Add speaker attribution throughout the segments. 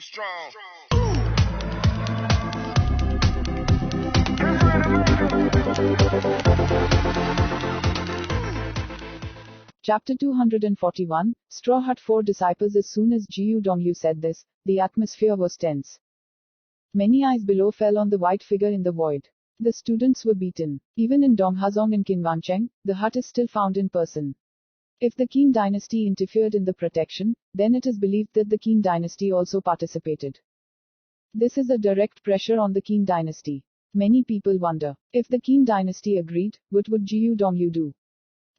Speaker 1: strong.
Speaker 2: Chapter 241, Straw Hut 4 Disciples. As soon as Jiu Dongyu said this, the atmosphere was tense. Many eyes below fell on the white figure in the void. The students were beaten. Even in Donghazong and Qinwancheng, the hut is still found in person. If the Qin dynasty interfered in the protection, then it is believed that the Qin dynasty also participated. This is a direct pressure on the Qin dynasty. Many people wonder, if the Qin dynasty agreed, what would Jiu Dongyu do?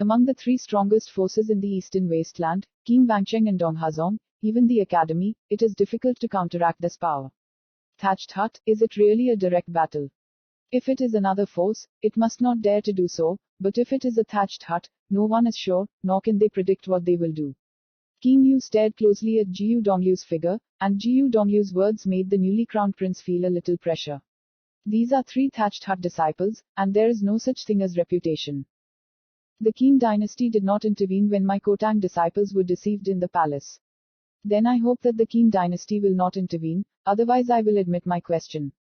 Speaker 2: Among the three strongest forces in the eastern wasteland, Qinwancheng and Donghazong, even the academy, it is difficult to counteract this power. Thatched hut, is it really a direct battle? If it is another force, it must not dare to do so, but if it is a thatched hut, no one is sure, nor can they predict what they will do. Qin Yu stared closely at Jiu Dongyu's figure, and Jiu Dongyu's words made the newly crowned prince feel a little pressure. These are three thatched hut disciples, and there is no such thing as reputation. The Qin dynasty did not intervene when my Kotang disciples were deceived in the palace. Then I hope that the Qin dynasty will not intervene, otherwise I will admit my question.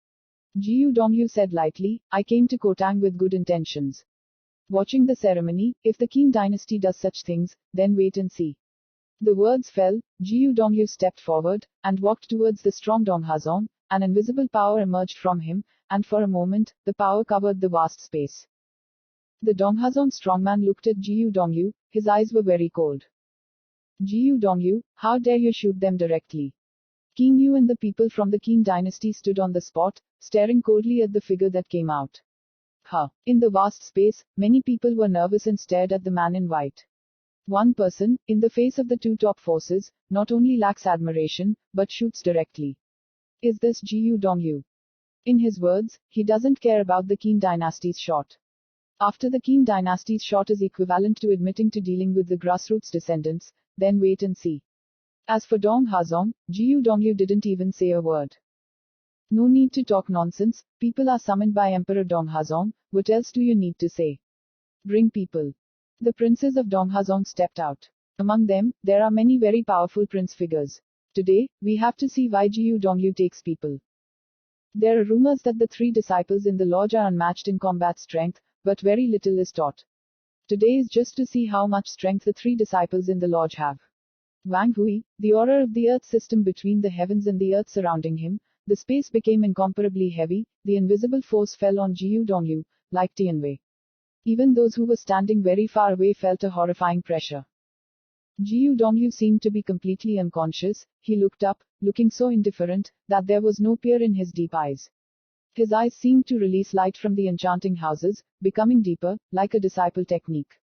Speaker 2: Jiu Dongyu said lightly, I came to Kotang with good intentions. Watching the ceremony, if the Qin dynasty does such things, then wait and see. The words fell, Jiu Dongyu stepped forward, and walked towards the strong Donghazong. An invisible power emerged from him, and for a moment, the power covered the vast space. The Donghazong strongman looked at Jiu Dongyu, his eyes were very cold. Jiu Dongyu, how dare you shoot them directly? Qin Yu and the people from the Qin dynasty stood on the spot, staring coldly at the figure that came out. In the vast space, many people were nervous and stared at the man in white. One person, in the face of the two top forces, not only lacks admiration, but shoots directly. Is this Jiu Dongyu? In his words, he doesn't care about the Qin dynasty's shot. After the Qin dynasty's shot is equivalent to admitting to dealing with the grassroots descendants, then wait and see. As for Donghazong, Jiu Dongyu didn't even say a word. No need to talk nonsense, people are summoned by Emperor Donghazong, what else do you need to say? Bring people. The princes of Donghazong stepped out. Among them, there are many very powerful prince figures. Today, we have to see why Jiu Dongyu takes people. There are rumors that the three disciples in the lodge are unmatched in combat strength, but very little is taught. Today is just to see how much strength the three disciples in the lodge have. Wang Hui, the aura of the earth system between the heavens and the earth surrounding him, the space became incomparably heavy, the invisible force fell on Jiu Dongyu, like Tianwei. Even those who were standing very far away felt a horrifying pressure. Jiu Dongyu seemed to be completely unconscious, he looked up, looking so indifferent, that there was no fear in his deep eyes. His eyes seemed to release light from the enchanting houses, becoming deeper, like a disciple technique.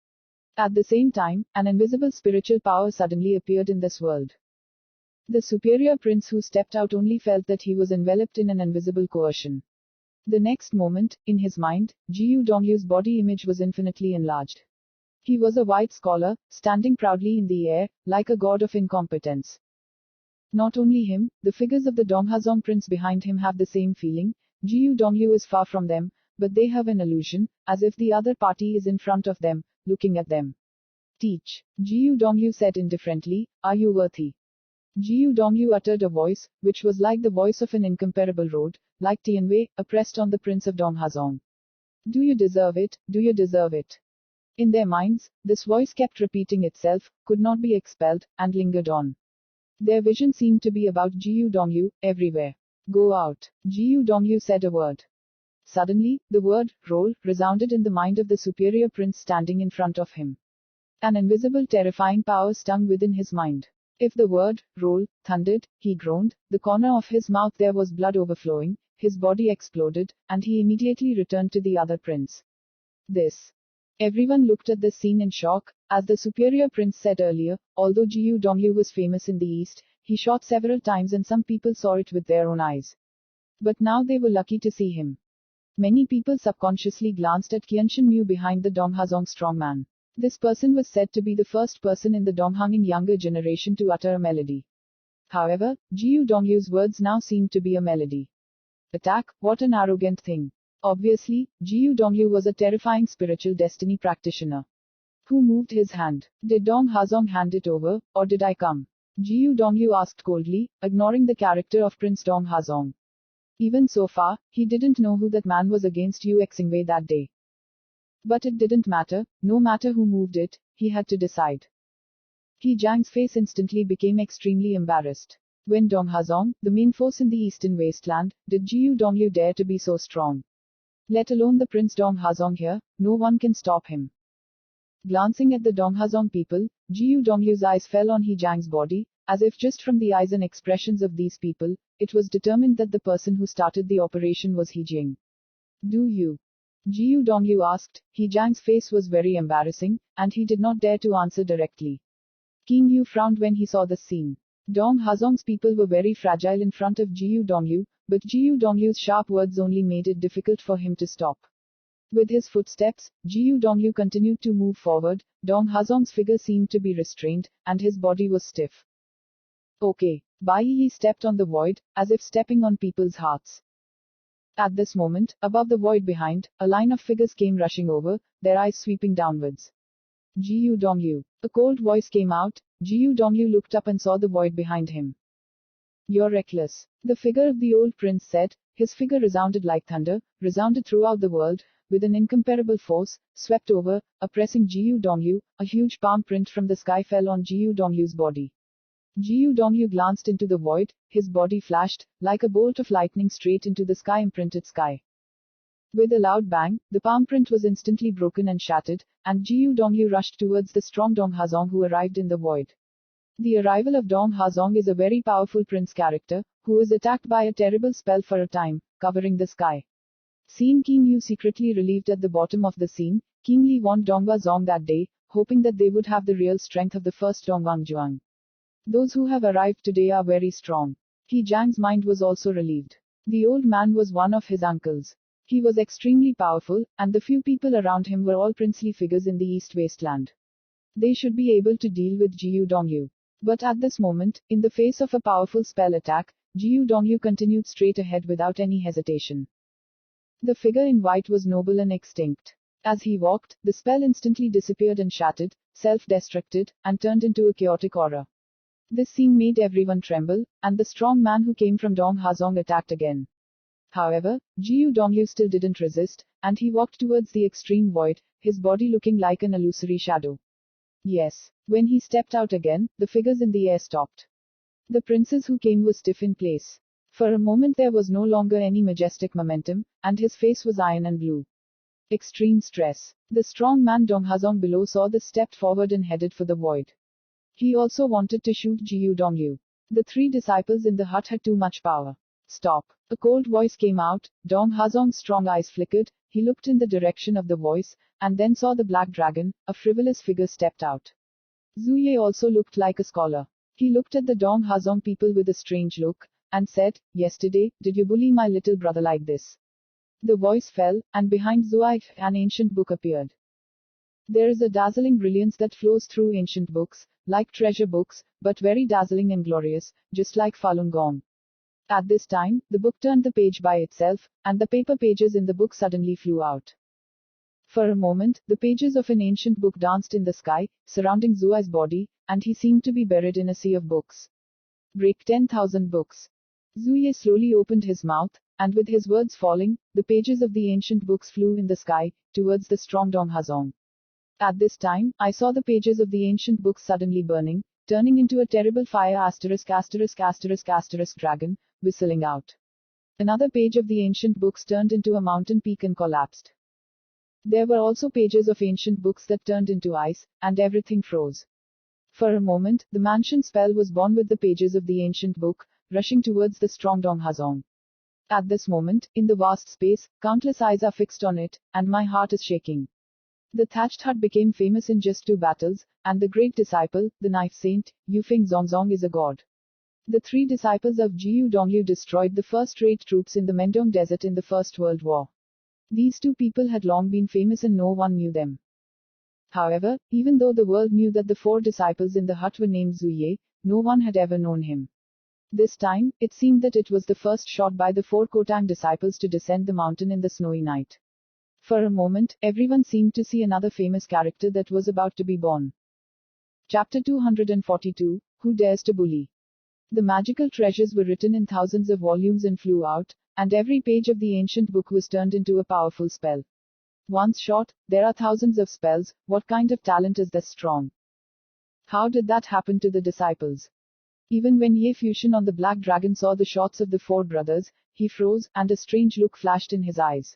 Speaker 2: At the same time, an invisible spiritual power suddenly appeared in this world. The superior prince who stepped out only felt that he was enveloped in an invisible coercion. The next moment, in his mind, Jiu Dongyu's body image was infinitely enlarged. He was a white scholar, standing proudly in the air, like a god of incompetence. Not only him, the figures of the Donghazong prince behind him have the same feeling. Jiu Dongyu is far from them, but they have an illusion, as if the other party is in front of them, looking at them. Teach. Jiu Dongyu said indifferently, are you worthy? Jiu Dongyu uttered a voice, which was like the voice of an incomparable road, like Tianwei, oppressed on the prince of Donghazong. Do you deserve it? Do you deserve it? In their minds, this voice kept repeating itself, could not be expelled, and lingered on. Their vision seemed to be about Jiu Dongyu, everywhere. Go out. Jiu Dongyu said a word. Suddenly, the word, roll, resounded in the mind of the superior prince standing in front of him. An invisible terrifying power stung within his mind. If the word, roll, thundered, he groaned, the corner of his mouth there was blood overflowing, his body exploded, and he immediately returned to the other prince. This. Everyone looked at this scene in shock, as the superior prince said earlier, although Jiu Dongyu was famous in the east, he shot several times and some people saw it with their own eyes. But now they were lucky to see him. Many people subconsciously glanced at Qianshan Mu behind the Donghazong strongman. This person was said to be the first person in the Donghanging younger generation to utter a melody. However, Jiu Dongyu's words now seemed to be a melody. Attack, what an arrogant thing. Obviously, Jiu Dongyu was a terrifying spiritual destiny practitioner. Who moved his hand? Did Donghazong hand it over, or did I come? Jiu Dongyu asked coldly, ignoring the character of Prince Dong Hazong. Even so far, he didn't know who that man was against Yu Xingwei that day. But it didn't matter, no matter who moved it, he had to decide. He Jiang's face instantly became extremely embarrassed. When Dong Hazong, the main force in the eastern wasteland, did Jiu Dongyu dare to be so strong? Let alone the Prince Dong Hazong here, no one can stop him. Glancing at the Dong Hazong people, Jiu Dongyu's eyes fell on He Jiang's body, as if just from the eyes and expressions of these people, it was determined that the person who started the operation was He Jiang. Do you? Jiu Dongyu asked. He Jiang's face was very embarrassing, and he did not dare to answer directly. King Yu frowned when he saw the scene. Dong Hazong's people were very fragile in front of Jiu Dongyu, but Jiu Dongyu's sharp words only made it difficult for him to stop. With his footsteps, Jiu Dongyu continued to move forward. Dong Hazong's figure seemed to be restrained, and his body was stiff. Okay. Bai Yi stepped on the void, as if stepping on people's hearts. At this moment, above the void behind, a line of figures came rushing over, their eyes sweeping downwards. Jiu Dongyu. A cold voice came out. Jiu Dongyu looked up and saw the void behind him. You're reckless. The figure of the old prince said. His figure resounded like thunder, resounded throughout the world, with an incomparable force, swept over, oppressing Jiu Dongyu. A huge palm print from the sky fell on Jiu Dongyu's body. Jiu Dongyu glanced into the void, his body flashed, like a bolt of lightning straight into the sky-imprinted sky. With a loud bang, the palm print was instantly broken and shattered, and Jiu Dongyu rushed towards the strong Dong Hazong who arrived in the void. The arrival of Dong Hazong is a very powerful prince character, who is attacked by a terrible spell for a time, covering the sky. Seeing King Yu secretly relieved at the bottom of the scene, King Li warned Donghua Zong that day, hoping that they would have the real strength of the first Dongwang Zhuang. Those who have arrived today are very strong. He Jiang's mind was also relieved. The old man was one of his uncles. He was extremely powerful, and the few people around him were all princely figures in the East Wasteland. They should be able to deal with Jiu Dongyu. But at this moment, in the face of a powerful spell attack, Jiu Dongyu continued straight ahead without any hesitation. The figure in white was noble and extinct. As he walked, the spell instantly disappeared and shattered, self-destructed, and turned into a chaotic aura. This scene made everyone tremble, and the strong man who came from Dong Hazong attacked again. However, Jiu Dongyu still didn't resist, and he walked towards the extreme void, his body looking like an illusory shadow. Yes. When he stepped out again, the figures in the air stopped. The princes who came were stiff in place. For a moment there was no longer any majestic momentum, and his face was iron and blue. Extreme stress. The strong man Dong Hazong below saw this, stepped forward and headed for the void. He also wanted to shoot Jiu Dongyu. The three disciples in the hut had too much power. Stop. A cold voice came out. Dong Hazong's strong eyes flickered. He looked in the direction of the voice, and then saw the black dragon. A frivolous figure stepped out. Zhu Ye also looked like a scholar. He looked at the Dong Hazong people with a strange look, and said, "Yesterday, did you bully my little brother like this?" The voice fell, and behind Zhu Ye, an ancient book appeared. There is a dazzling brilliance that flows through ancient books, like treasure books, but very dazzling and glorious, just like Falun Gong. At this time, the book turned the page by itself, and the paper pages in the book suddenly flew out. For a moment, the pages of an ancient book danced in the sky, surrounding Zhu Ye's body, and he seemed to be buried in a sea of books. Break 10,000 books. Zhu Ye slowly opened his mouth, and with his words falling, the pages of the ancient books flew in the sky, towards the strong Dong Hazong. At this time, I saw the pages of the ancient books suddenly burning, turning into a terrible fire ****** dragon, whistling out. Another page of the ancient books turned into a mountain peak and collapsed. There were also pages of ancient books that turned into ice, and everything froze. For a moment, the mansion spell was born with the pages of the ancient book, rushing towards the strong Dong Hazong. At this moment, in the vast space, countless eyes are fixed on it, and my heart is shaking. The thatched hut became famous in just 2 battles, and the great disciple, the knife saint, Yufeng Zongzong is a god. The 3 disciples of Jiu Dongyu destroyed the first-rate troops in the Mendong Desert in the First World War. These 2 people had long been famous and no one knew them. However, even though the world knew that the 4 disciples in the hut were named Zhu Ye, no one had ever known him. This time, it seemed that it was the first shot by the 4 Kotang disciples to descend the mountain in the snowy night. For a moment, everyone seemed to see another famous character that was about to be born. Chapter 242, Who Dares to Bully? The magical treasures were written in thousands of volumes and flew out, and every page of the ancient book was turned into a powerful spell. Once shot, there are thousands of spells. What kind of talent is this strong? How did that happen to the disciples? Even when Ye Fusion on the Black Dragon saw the shots of the four brothers, he froze, and a strange look flashed in his eyes.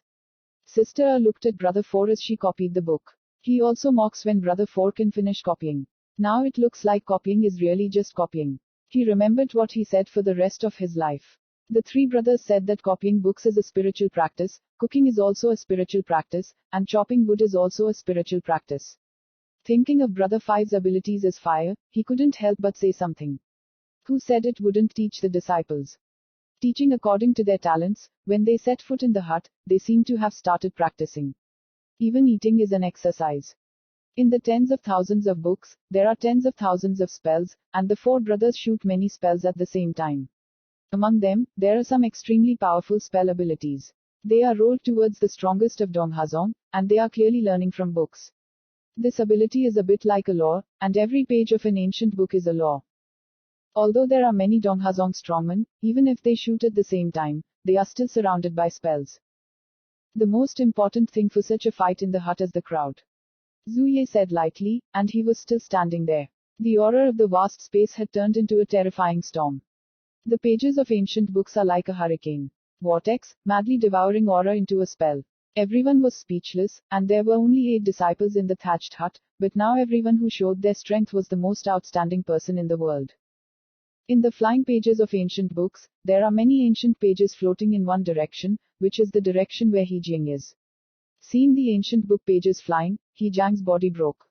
Speaker 2: Sister Er looked at Brother Four as she copied the book. He also mocks when Brother Four can finish copying. Now it looks like copying is really just copying. He remembered what he said for the rest of his life. The three brothers said that copying books is a spiritual practice, cooking is also a spiritual practice, and chopping wood is also a spiritual practice. Thinking of Brother Five's abilities as fire, he couldn't help but say something. Who said it wouldn't teach the disciples? Teaching according to their talents. When they set foot in the hut, they seem to have started practicing. Even eating is an exercise. In the tens of thousands of books, there are tens of thousands of spells, and the four brothers shoot many spells at the same time. Among them, there are some extremely powerful spell abilities. They are rolled towards the strongest of Donghazong, and they are clearly learning from books. This ability is a bit like a law, and every page of an ancient book is a law. Although there are many Donghazong strongmen, even if they shoot at the same time, they are still surrounded by spells. The most important thing for such a fight in the hut is the crowd. Zhu Ye said lightly, and he was still standing there. The aura of the vast space had turned into a terrifying storm. The pages of ancient books are like a hurricane. Vortex, madly devouring aura into a spell. Everyone was speechless, and there were only 8 disciples in the thatched hut, but now everyone who showed their strength was the most outstanding person in the world. In the flying pages of ancient books, there are many ancient pages floating in one direction, which is the direction where He Jiang is. Seeing the ancient book pages flying, He Jiang's body broke.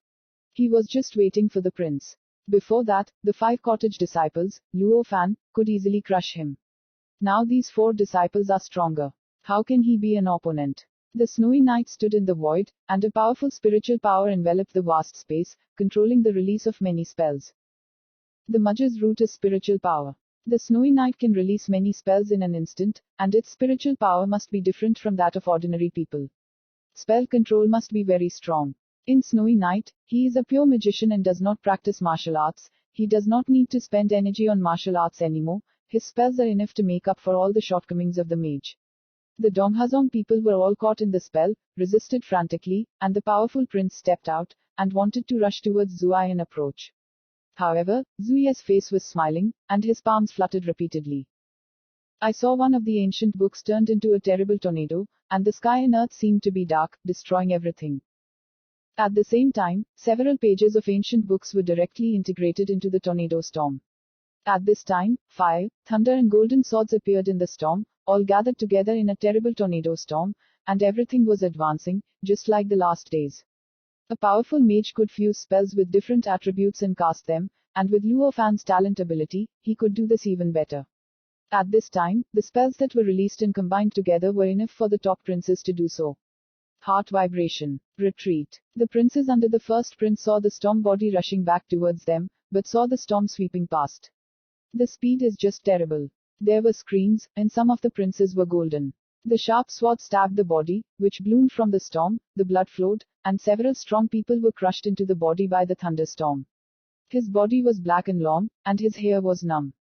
Speaker 2: He was just waiting for the prince. Before that, the 5 cottage disciples, Luo Fan, could easily crush him. Now these 4 disciples are stronger. How can he be an opponent? The snowy night stood in the void, and a powerful spiritual power enveloped the vast space, controlling the release of many spells. The Maj's root is spiritual power. The snowy night can release many spells in an instant, and its spiritual power must be different from that of ordinary people. Spell control must be very strong. In Snowy Night, he is a pure magician and does not practice martial arts. He does not need to spend energy on martial arts anymore. His spells are enough to make up for all the shortcomings of the mage. The Donghazong people were all caught in the spell, resisted frantically, and the powerful prince stepped out, and wanted to rush towards Zhuai and approach. However, Zhu Ye's face was smiling, and his palms fluttered repeatedly. I saw one of the ancient books turned into a terrible tornado, and the sky and earth seemed to be dark, destroying everything. At the same time, several pages of ancient books were directly integrated into the tornado storm. At this time, fire, thunder and golden swords appeared in the storm, all gathered together in a terrible tornado storm, and everything was advancing, just like the last days. A powerful mage could fuse spells with different attributes and cast them, and with Luo Fan's talent ability, he could do this even better. At this time, the spells that were released and combined together were enough for the top princes to do so. Heart vibration. Retreat. The princes under the first prince saw the storm body rushing back towards them, but saw the storm sweeping past. The speed is just terrible. There were screams, and some of the princes were golden. The sharp sword stabbed the body, which bloomed from the storm, the blood flowed, and several strong people were crushed into the body by the thunderstorm. His body was black and long, and his hair was numb.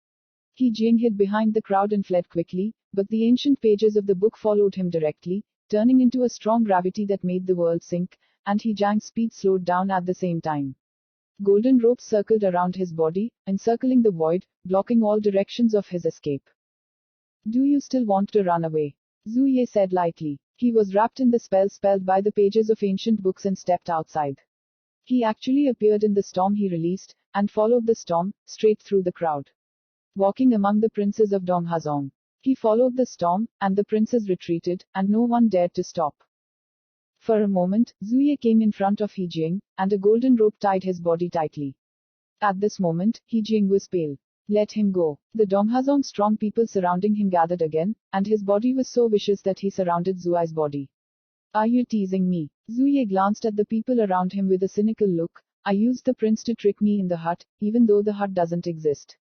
Speaker 2: He Jiang hid behind the crowd and fled quickly, but the ancient pages of the book followed him directly, turning into a strong gravity that made the world sink, and He Jiang's speed slowed down at the same time. Golden ropes circled around his body, encircling the void, blocking all directions of his escape. Do you still want to run away? Zhu Ye said lightly. He was wrapped in the spell spelled by the pages of ancient books and stepped outside. He actually appeared in the storm he released, and followed the storm, straight through the crowd. Walking among the princes of Donghazong. He followed the storm, and the princes retreated, and no one dared to stop. For a moment, Zhu Ye came in front of He Jiang, and a golden rope tied his body tightly. At this moment, He Jiang was pale. Let him go. The Donghazong strong people surrounding him gathered again, and his body was so vicious that he surrounded Zhuai's body. Are you teasing me? Zhu Ye glanced at the people around him with a cynical look. I used the prince to trick me in the hut, even though the hut doesn't exist.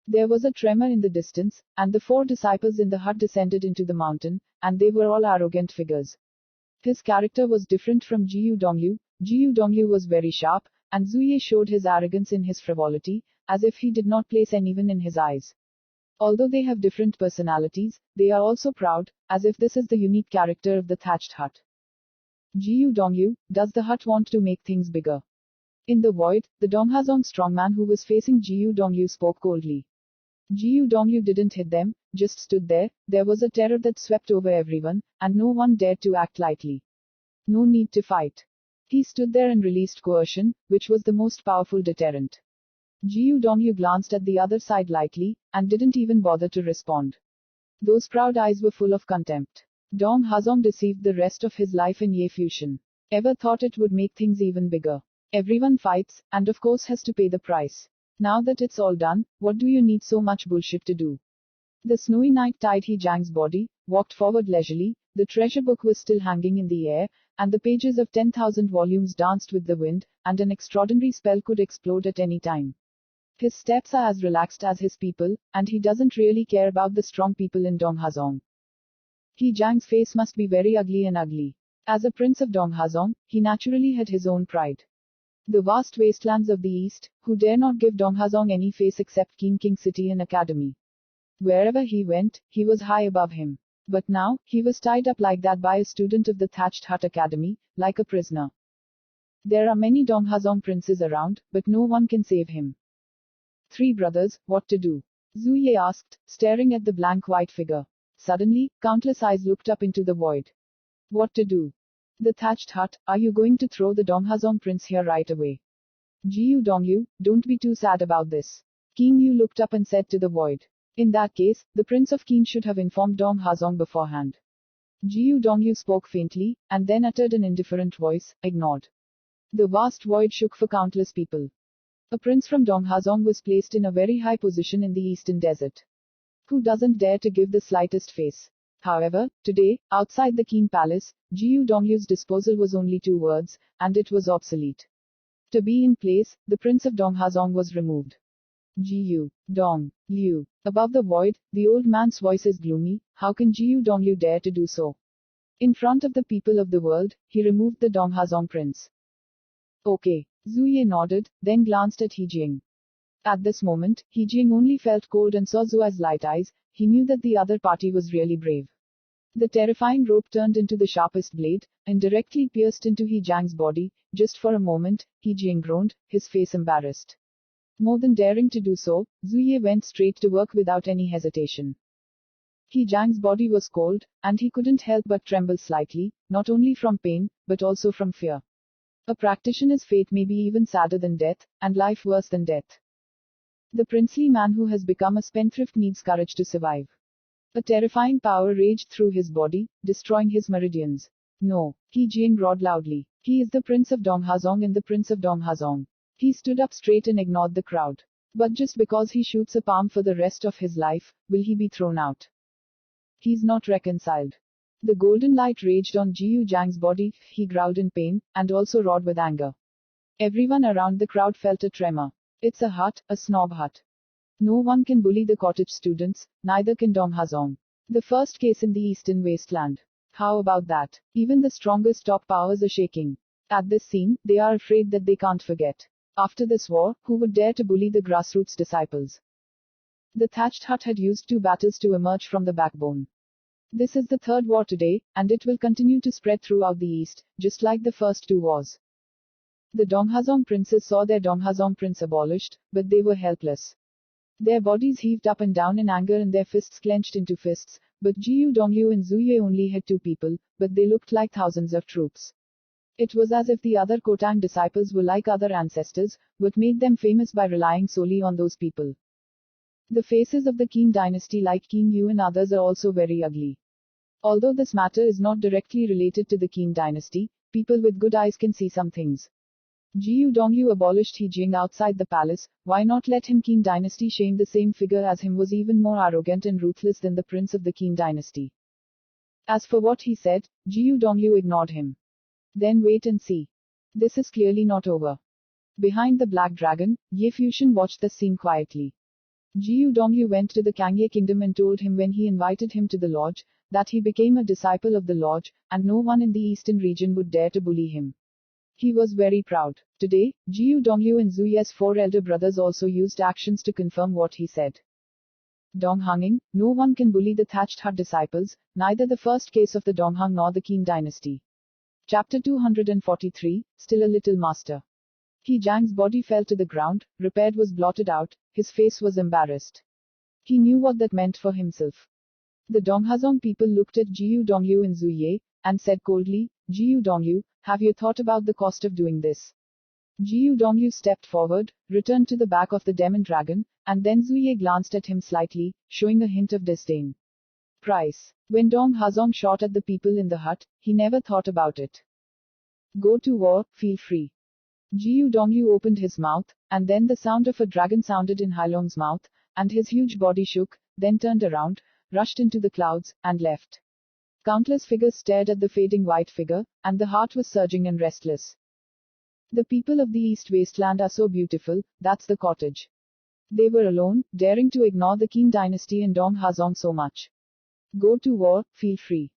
Speaker 2: There was a tremor in the distance, and the 4 disciples in the hut descended into the mountain, and they were all arrogant figures. His character was different from Jiu Dongyu. Jiu Dongyu was very sharp, and Zuye showed his arrogance in his frivolity, as if he did not place anyone in his eyes. Although they have different personalities, they are also proud, as if this is the unique character of the thatched hut. Jiyu Dongyu, does the hut want to make things bigger? In the void, the Donghazong strongman who was facing Jiyu Dongyu spoke coldly. Jiyu Dongyu didn't hit them, just stood there. There was a terror that swept over everyone, and no one dared to act lightly. No need to fight. He stood there and released coercion, which was the most powerful deterrent. Jiyu Dongyu glanced at the other side lightly, and didn't even bother to respond. Those proud eyes were full of contempt. Dong Hazong deceived the rest of his life in Ye Fusion. Ever thought it would make things even bigger? Everyone fights, and of course has to pay the price. Now that it's all done, what do you need so much bullshit to do? The snowy night tied He Jiang's body, walked forward leisurely, the treasure book was still hanging in the air, and the pages of 10,000 volumes danced with the wind, and an extraordinary spell could explode at any time. His steps are as relaxed as his people, and he doesn't really care about the strong people in Donghazong. He Jiang's face must be very ugly and ugly. As a prince of Donghazong, he naturally had his own pride. The vast wastelands of the east, who dare not give Donghazong any face except King City and Academy. Wherever he went, he was high above him. But now, he was tied up like that by a student of the Thatched Hut Academy, like a prisoner. There are many Donghazong princes around, but no one can save him. Three brothers, what to do? Zuye asked, staring at the blank white figure. Suddenly, countless eyes looked up into the void. What to do? The Thatched Hut, are you going to throw the Donghazong prince here right away? Jiyu Dongyu, don't be too sad about this. King Yu looked up and said to the void. In that case, the Prince of Qin should have informed Donghazong beforehand. Jiyu Dongyu spoke faintly, and then uttered an indifferent voice, ignored. The vast void shook for countless people. A prince from Donghazong was placed in a very high position in the eastern desert. Who doesn't dare to give the slightest face? However, today, outside the Qin Palace, Jiyu Dongyu's disposal was only 2 words, and it was obsolete. To be in place, the Prince of Donghazong was removed. Jiyu Dong Liu. Above the void, the old man's voice is gloomy. How can Jiyu Dongyu dare to do so? In front of the people of the world, he removed the Donghazong prince. Okay. Zuye nodded, then glanced at He Jiang. At this moment, He Jiang only felt cold and saw Zua's light eyes. He knew that the other party was really brave. The terrifying rope turned into the sharpest blade, and directly pierced into He Jiang's body. Just for a moment, He Jiang groaned, his face embarrassed. More than daring to do so, Zuye went straight to work without any hesitation. He Jiang's body was cold, and he couldn't help but tremble slightly, not only from pain, but also from fear. A practitioner's fate may be even sadder than death, and life worse than death. The princely man who has become a spendthrift needs courage to survive. A terrifying power raged through his body, destroying his meridians. No, He Jiang roared loudly. He is the Prince of Donghazong and the Prince of Donghazong. He stood up straight and ignored the crowd. But just because he shoots a palm for the rest of his life, will he be thrown out? He's not reconciled. The golden light raged on Jiyu Jiang's body, he growled in pain, and also roared with anger. Everyone around the crowd felt a tremor. It's a hut, a snob hut. No one can bully the cottage students, neither can Donghazong. The first case in the eastern wasteland. How about that? Even the strongest top powers are shaking. At this scene, they are afraid that they can't forget. After this war, who would dare to bully the grassroots disciples? The Thatched Hut had used 2 battles to emerge from the backbone. This is the 3rd war today, and it will continue to spread throughout the east, just like the first 2 wars. The Donghazong princes saw their Donghazong prince abolished, but they were helpless. Their bodies heaved up and down in anger and their fists clenched into fists, but Jiyu Dongyu and Zuye only had 2 people, but they looked like thousands of troops. It was as if the other Kotang disciples were like other ancestors, what made them famous by relying solely on those people. The faces of the Qin dynasty like King Yu and others are also very ugly. Although this matter is not directly related to the Qin dynasty, people with good eyes can see some things. Jiyu Dongyu abolished He Jiang outside the palace. Why not let him? Qin dynasty shame the same figure as him was even more arrogant and ruthless than the prince of the Qin dynasty. As for what he said, Jiyu Dongyu ignored him. Then wait and see. This is clearly not over. Behind the Black Dragon, Ye Fusion watched the scene quietly. Jiyu Dongyu went to the Kangye kingdom and told him when he invited him to the lodge, that he became a disciple of the lodge, and no one in the eastern region would dare to bully him. He was very proud. Today, Jiu Dongyu and Zhu Ye's four elder brothers also used actions to confirm what he said. Donghanging, no one can bully the thatched hut disciples, neither the first case of the Donghang nor the Qin dynasty. Chapter 243, Still a Little Master. He Jiang's body fell to the ground, repaired was blotted out, his face was embarrassed. He knew what that meant for himself. The Donghazong people looked at Jiu Dongyu and Zhu Ye, and said coldly, Jiu Dongyu, have you thought about the cost of doing this? Jiu Dongyu stepped forward, returned to the back of the demon dragon, and then Zhu Ye glanced at him slightly, showing a hint of disdain. Price. When Dong Hazong shot at the people in the hut, he never thought about it. Go to war, feel free. Jiu Dongyu opened his mouth, and then the sound of a dragon sounded in Hailong's mouth, and his huge body shook, then turned around, rushed into the clouds, and left. Countless figures stared at the fading white figure, and the heart was surging and restless. The people of the East Wasteland are so beautiful, that's the cottage. They were alone, daring to ignore the Qin dynasty and Dong Hazong so much. Go to war, feel free.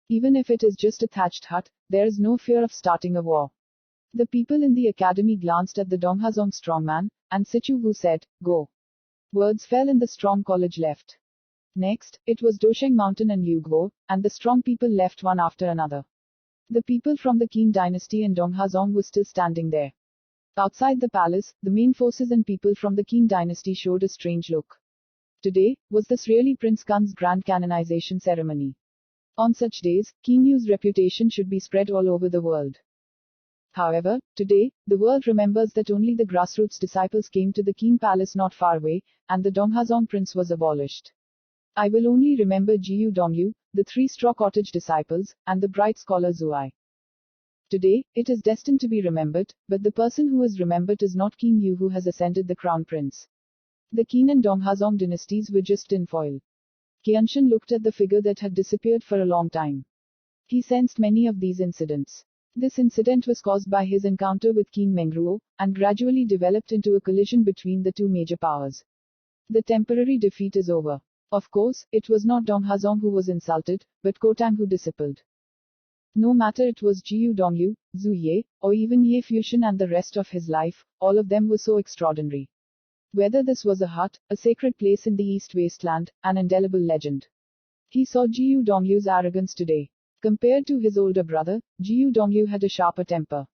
Speaker 2: Even if it is just a thatched hut, there is no fear of starting a war. The people in the academy glanced at the Donghazong strongman, and Sichu Wu said, go. Words fell and the strong college left. Next, it was Dosheng Mountain and Liu Guo, and the strong people left one after another. The people from the Qin dynasty and Donghazong were still standing there. Outside the palace, the main forces and people from the Qin dynasty showed a strange look. Today, was this really Prince Kun's grand canonization ceremony? On such days, Qin Yu's reputation should be spread all over the world. However, today, the world remembers that only the grassroots disciples came to the Qin palace not far away, and the Donghazong prince was abolished. I will only remember Jiu Dongyu, the three straw cottage disciples, and the bright scholar Zhuai. Today, it is destined to be remembered, but the person who is remembered is not Qin Yu who has ascended the crown prince. The Qin and Donghazong dynasties were just tinfoil. Qianshan looked at the figure that had disappeared for a long time. He sensed many of these incidents. This incident was caused by his encounter with Qin Mengruo, and gradually developed into a collision between the two major powers. The temporary defeat is over. Of course, it was not Donghazong who was insulted, but Kotang who discipled. No matter it was Jiu Dongyu, Zhu Ye, or even Ye Fuxian and the rest of his life, all of them were so extraordinary. Whether this was a hut, a sacred place in the East Wasteland, an indelible legend. He saw Jiu Dongyu's arrogance today. Compared to his older brother, Jiu Dongyu had a sharper temper.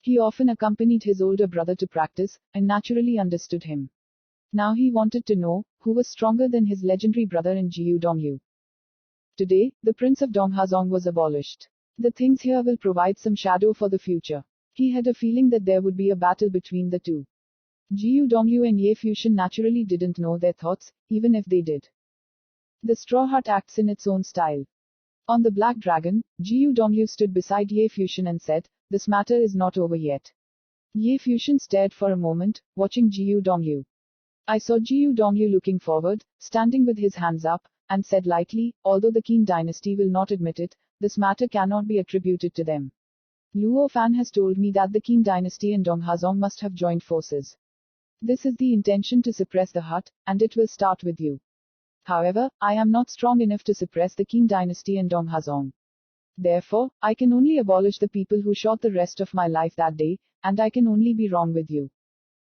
Speaker 2: He often accompanied his older brother to practice, and naturally understood him. Now he wanted to know, who was stronger than his legendary brother in Jiu Dongyu. Today, the Prince of Donghazong was abolished. The things here will provide some shadow for the future. He had a feeling that there would be a battle between the two. Jiu Dongyu and Ye Fuxian naturally didn't know their thoughts, even if they did. The straw hut acts in its own style. On the black dragon, Jiu Dongyu stood beside Ye Fuxian and said, this matter is not over yet. Ye Fuxian stared for a moment, watching Jiu Dongyu. I saw Jiu Dongyu looking forward, standing with his hands up, and said lightly, although the Qin dynasty will not admit it, this matter cannot be attributed to them. Luo Fan has told me that the Qin dynasty and Donghazong must have joined forces. This is the intention to suppress the hut, and it will start with you. However, I am not strong enough to suppress the Qin dynasty and Donghazong. Therefore, I can only abolish the people who shot the rest of my life that day, and I can only be wrong with you.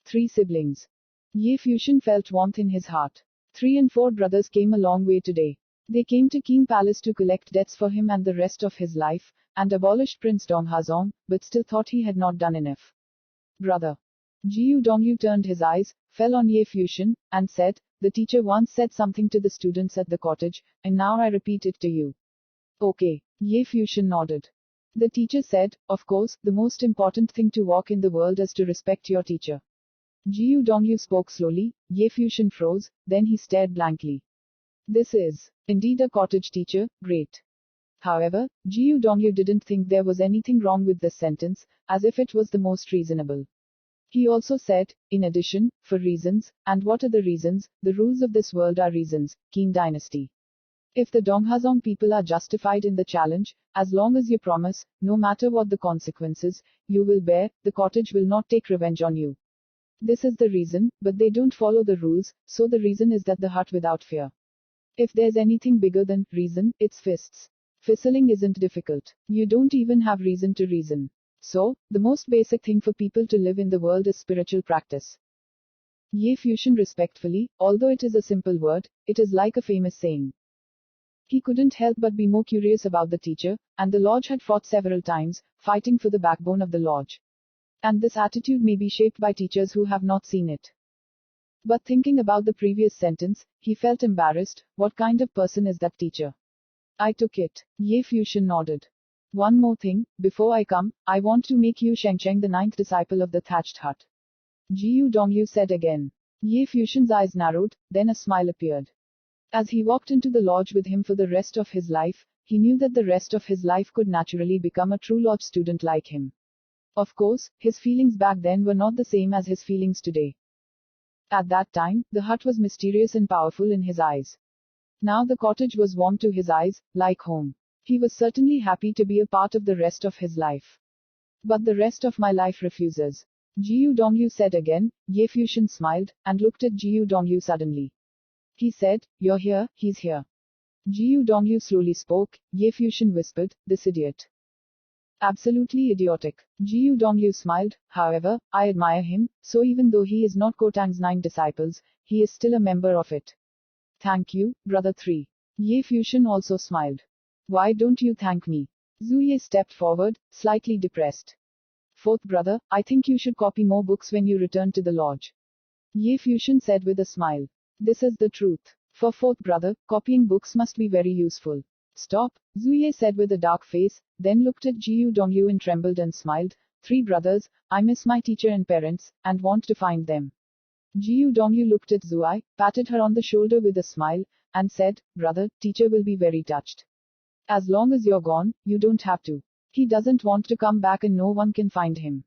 Speaker 2: 3 siblings. Ye Fuxian felt warmth in his heart. 3 and 4 brothers came a long way today. They came to Qin Palace to collect debts for him and the rest of his life, and abolished Prince Donghazong, but still thought he had not done enough. Brother. Jiu Dongyu turned his eyes, fell on Ye Fuxian, and said, the teacher once said something to the students at the cottage, and now I repeat it to you. Okay. Ye Fuxian nodded. The teacher said, of course, the most important thing to walk in the world is to respect your teacher. Jiu Dongyu spoke slowly, Ye Fuxian froze, then he stared blankly. This is indeed a cottage teacher, great. However, Jiu Dongyu didn't think there was anything wrong with this sentence, as if it was the most reasonable. He also said, in addition, for reasons, and what are the reasons? The rules of this world are reasons, Qin dynasty. If the Donghazong people are justified in the challenge, as long as you promise, no matter what the consequences, you will bear, the cottage will not take revenge on you. This is the reason, but they don't follow the rules, so the reason is that the hut without fear. If there's anything bigger than reason, it's fists. Fizzling isn't difficult. You don't even have reason to reason. So, the most basic thing for people to live in the world is spiritual practice. Ye Fusion respectfully, although it is a simple word, it is like a famous saying. He couldn't help but be more curious about the teacher, and the lodge had fought several times, fighting for the backbone of the lodge. And this attitude may be shaped by teachers who have not seen it. But thinking about the previous sentence, he felt embarrassed. What kind of person is that teacher? I took it. Ye Fusion nodded. One more thing, before I come, I want to make you Shengsheng the ninth disciple of the thatched hut. Jiu Dongyu said again. Ye Fusion's eyes narrowed, then a smile appeared. As he walked into the lodge with him for the rest of his life, he knew that the rest of his life could naturally become a true lodge student like him. Of course, his feelings back then were not the same as his feelings today. At that time, the hut was mysterious and powerful in his eyes. Now the cottage was warm to his eyes, like home. He was certainly happy to be a part of the rest of his life. But the rest of my life refuses. Jiu Dongyu said again. Ye Fusion smiled, and looked at Jiu Dongyu suddenly. He said, "You're here, he's here." Jiu Dongyu slowly spoke. Ye Fusion whispered, "This idiot." Absolutely idiotic. Jiu Dongyu smiled. However, I admire him, so even though he is not Kotang's 9 disciples, he is still a member of it. Thank you, Brother 3. Ye Fusion also smiled. Why don't you thank me? Zhu Ye stepped forward, slightly depressed. Fourth brother, I think you should copy more books when you return to the lodge. Ye Fusion said with a smile. This is the truth. For fourth brother, copying books must be very useful. Stop, Zhu Ye said with a dark face, then looked at Jiu Dongyu and trembled and smiled. 3 brothers, I miss my teacher and parents, and want to find them. Jiu Dongyu looked at Zuai, patted her on the shoulder with a smile, and said, Brother, teacher will be very touched. As long as you're gone, you don't have to. He doesn't want to come back and no one can find him.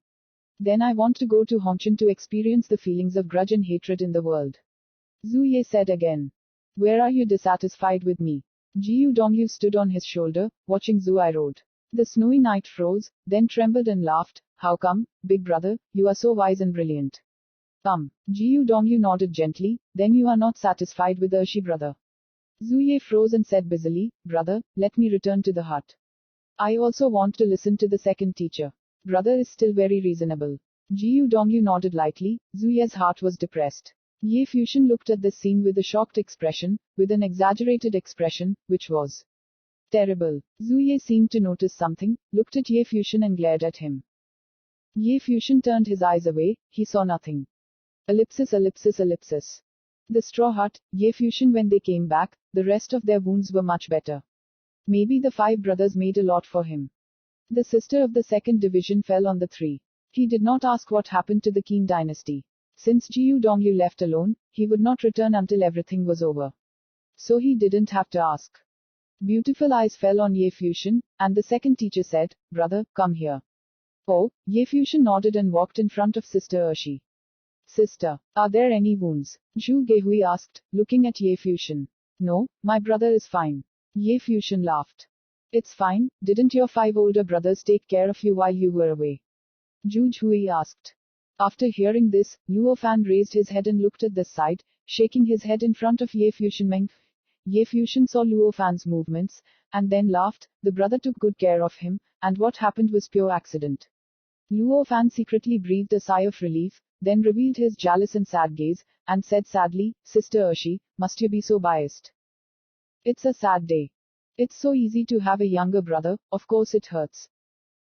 Speaker 2: Then I want to go to Hongchen to experience the feelings of grudge and hatred in the world. Zhu Ye said again. Where are you dissatisfied with me? Jiu Dongyu stood on his shoulder, watching Zuai Road. The snowy night froze, then trembled and laughed. How come, big brother, you are so wise and brilliant? Jiu Dongyu nodded gently, then you are not satisfied with Ershi brother. Zhu Ye froze and said busily, Brother, let me return to the hut. I also want to listen to the second teacher. Brother is still very reasonable. Jiu Dongyu nodded lightly. Zhu Ye's heart was depressed. Ye Fusion looked at this scene with a shocked expression, with an exaggerated expression, which was terrible. Zhu Ye seemed to notice something, looked at Ye Fusion and glared at him. Ye Fusion turned his eyes away, he saw nothing. Ellipsis ellipsis ellipsis. The straw hut, Ye Fusion when they came back, the rest of their wounds were much better. Maybe the 5 brothers made a lot for him. The sister of the second division fell on the 3. He did not ask what happened to the Qin dynasty. Since Jiu Dongyu left alone, he would not return until everything was over. So he didn't have to ask. Beautiful eyes fell on Ye Fusion, and the second teacher said, Brother, come here. Oh, Ye Fusion nodded and walked in front of Sister Ershi. Sister, are there any wounds? Zhu Gehui asked, looking at Ye Fusion. No, my brother is fine. Ye Fusion laughed. It's fine, didn't your 5 older brothers take care of you while you were away? Zhu Hui asked. After hearing this, Luo Fan raised his head and looked at this side, shaking his head in front of Ye Fusion Meng. Ye Fusion saw Luo Fan's movements, and then laughed. The brother took good care of him, and what happened was pure accident. Luo Fan secretly breathed a sigh of relief, then revealed his jealous and sad gaze, and said sadly, Sister Ershi, must you be so biased? It's a sad day. It's so easy to have a younger brother, of course it hurts.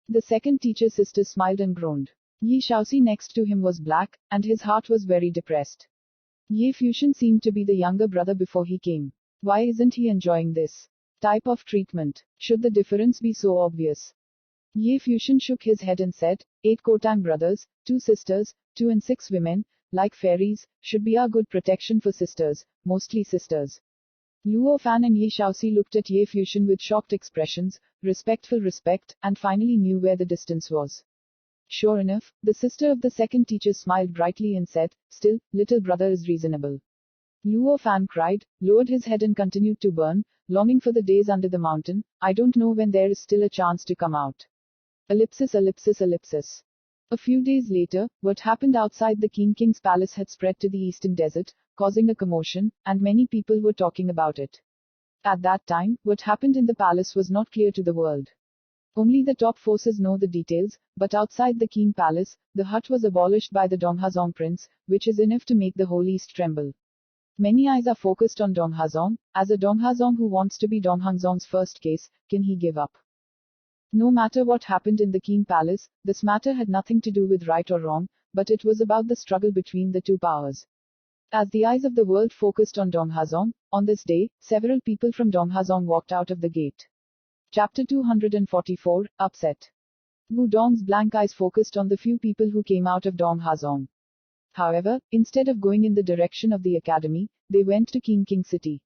Speaker 2: The second teacher's sister smiled and groaned. Yi Shaoxi next to him was black, and his heart was very depressed. Ye Fusion seemed to be the younger brother before he came. Why isn't he enjoying this type of treatment? Should the difference be so obvious? Ye Fusion shook his head and said, 8 Kotang brothers, 2 sisters, 2 and 6 women, like fairies, should be our good protection for sisters, mostly sisters. Luo Fan and Yi Shaoxi looked at Ye Fusion with shocked expressions, respectful respect, and finally knew where the distance was. Sure enough, the sister of the second teacher smiled brightly and said, Still, little brother is reasonable. Luo Fan cried, lowered his head and continued to burn, longing for the days under the mountain. I don't know when there is still a chance to come out. Ellipsis ellipsis ellipsis. A few days later, what happened outside the King's palace had spread to the eastern desert, causing a commotion, and many people were talking about it. At that time, what happened in the palace was not clear to the world. Only the top forces know the details, but outside the Qin palace, the hut was abolished by the Donghazong prince, which is enough to make the whole east tremble. Many eyes are focused on Donghazong. As a Donghazong who wants to be Donghazong's first case, can he give up? No matter what happened in the Qin palace, this matter had nothing to do with right or wrong, but it was about the struggle between the two powers. As the eyes of the world focused on Donghazong, on this day, several people from Donghazong walked out of the gate. Chapter 244, Upset. Wudong's blank eyes focused on the few people who came out of Donghazong. However, instead of going in the direction of the academy, they went to Qing city.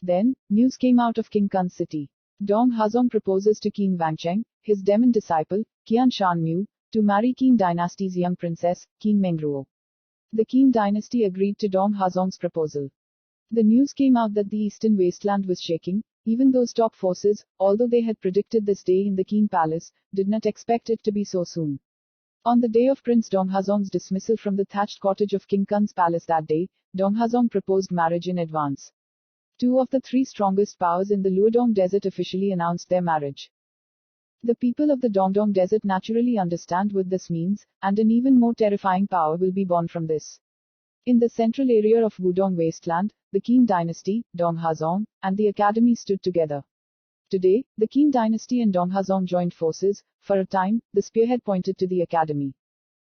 Speaker 2: Then, news came out of King Kun's city. Donghazong proposes to King Wangcheng, his demon disciple, Qian Shanmu, to marry Qin dynasty's young princess, Qin Mengruo. The Qin dynasty agreed to Donghazong's proposal. The news came out that the eastern wasteland was shaking. Even those top forces, although they had predicted this day in the Qin palace, did not expect it to be so soon. On the day of Prince Donghazong's dismissal from the thatched cottage of King Kun's palace that day, Donghazong proposed marriage in advance. Two of the three strongest powers in the Luodong desert officially announced their marriage. The people of the Dongdong desert naturally understand what this means, and an even more terrifying power will be born from this. In the central area of Wudong wasteland, the Qin dynasty, Donghazong, and the academy stood together. Today, the Qin dynasty and Donghazong joined forces. For a time, the spearhead pointed to the academy.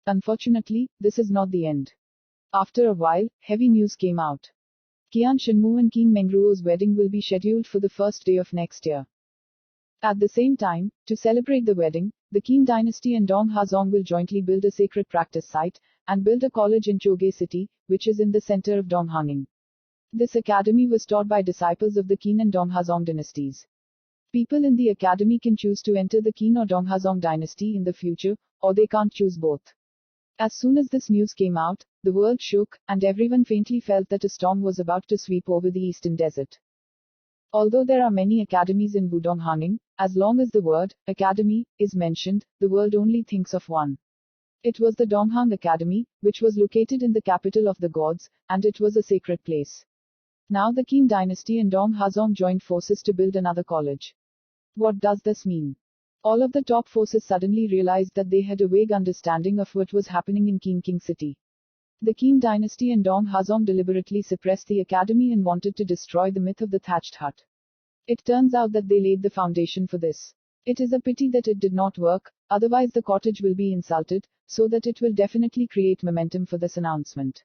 Speaker 2: Unfortunately, this is not the end. After a while, heavy news came out. Qian Shanmu and Qin Mengruo's wedding will be scheduled for the first day of next year. At the same time, to celebrate the wedding, the Qin dynasty and Donghazong will jointly build a sacred practice site, and build a college in Choge city, which is in the center of Donghanging. This academy was taught by disciples of the Qin and Donghazong dynasties. People in the academy can choose to enter the Qin or Donghazong dynasty in the future, or they can't choose both. As soon as this news came out, the world shook, and everyone faintly felt that a storm was about to sweep over the eastern desert. Although there are many academies in Wudong, as long as the word academy is mentioned, the world only thinks of one. It was the Donghang Academy, which was located in the capital of the gods, and it was a sacred place. Now the Qin dynasty and Donghazong joined forces to build another college. What does this mean? All of the top forces suddenly realized that they had a vague understanding of what was happening in Qing city. The Qin dynasty and Donghazong deliberately suppressed the academy and wanted to destroy the myth of the thatched hut. It turns out that they laid the foundation for this. It is a pity that it did not work, otherwise the cottage will be insulted, so that it will definitely create momentum for this announcement.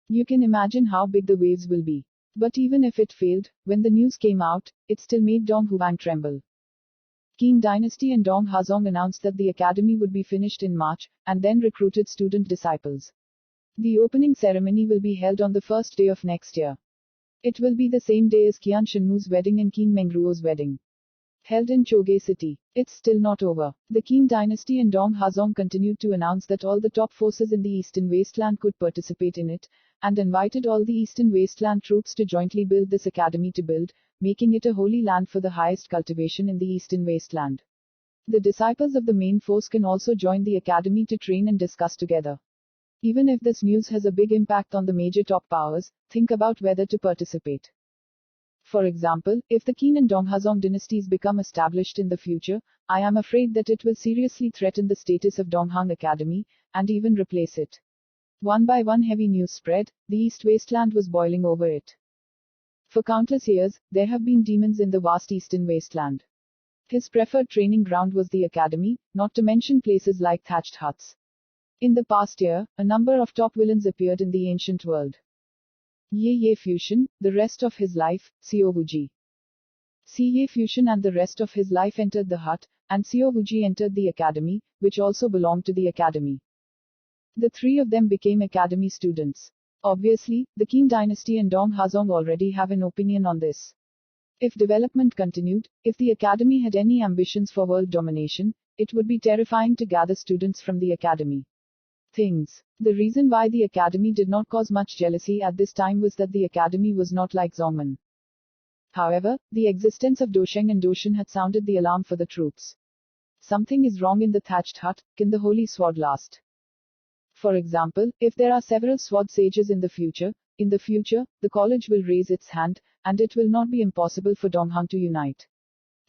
Speaker 2: You can imagine how big the waves will be. But even if it failed, when the news came out, it still made Dong Huang tremble. Qin dynasty and Donghazong announced that the academy would be finished in March, and then recruited student disciples. The opening ceremony will be held on the first day of next year. It will be the same day as Qian Shanmu's wedding and Qin Mengruo's wedding. Held in Choge city. It's still not over. The Qin dynasty and Donghazong continued to announce that all the top forces in the eastern wasteland could participate in it, and invited all the eastern wasteland troops to jointly build this academy to build, making it a holy land for the highest cultivation in the eastern wasteland. The disciples of the main force can also join the academy to train and discuss together. Even if this news has a big impact on the major top powers, think about whether to participate. For example, if the Qin and Donghazong dynasties become established in the future, I am afraid that it will seriously threaten the status of Donghang Academy, and even replace it. One by one heavy news spread, the East Wasteland was boiling over it. For countless years, there have been demons in the vast Eastern Wasteland. His preferred training ground was the academy, not to mention places like thatched huts. In the past year, a number of top villains appeared in the ancient world. Ye Fusion, the rest of his life, Xiao Wuji. Ye Fusion and the rest of his life entered the hut, and Xiao Wuji entered the academy, which also belonged to the academy. The three of them became academy students. Obviously, the Qin dynasty and Donghazong already have an opinion on this. If development continued, if the academy had any ambitions for world domination, it would be terrifying to gather students from the academy. The reason why the academy did not cause much jealousy at this time was that the academy was not like Zongmen. However, the existence of Dosheng and Doshan had sounded the alarm for the troops. Something is wrong in the thatched hut. Can the holy sword last? For example, if there are several sword sages in the future, the college will raise its hand, and it will not be impossible for Donghang to unite.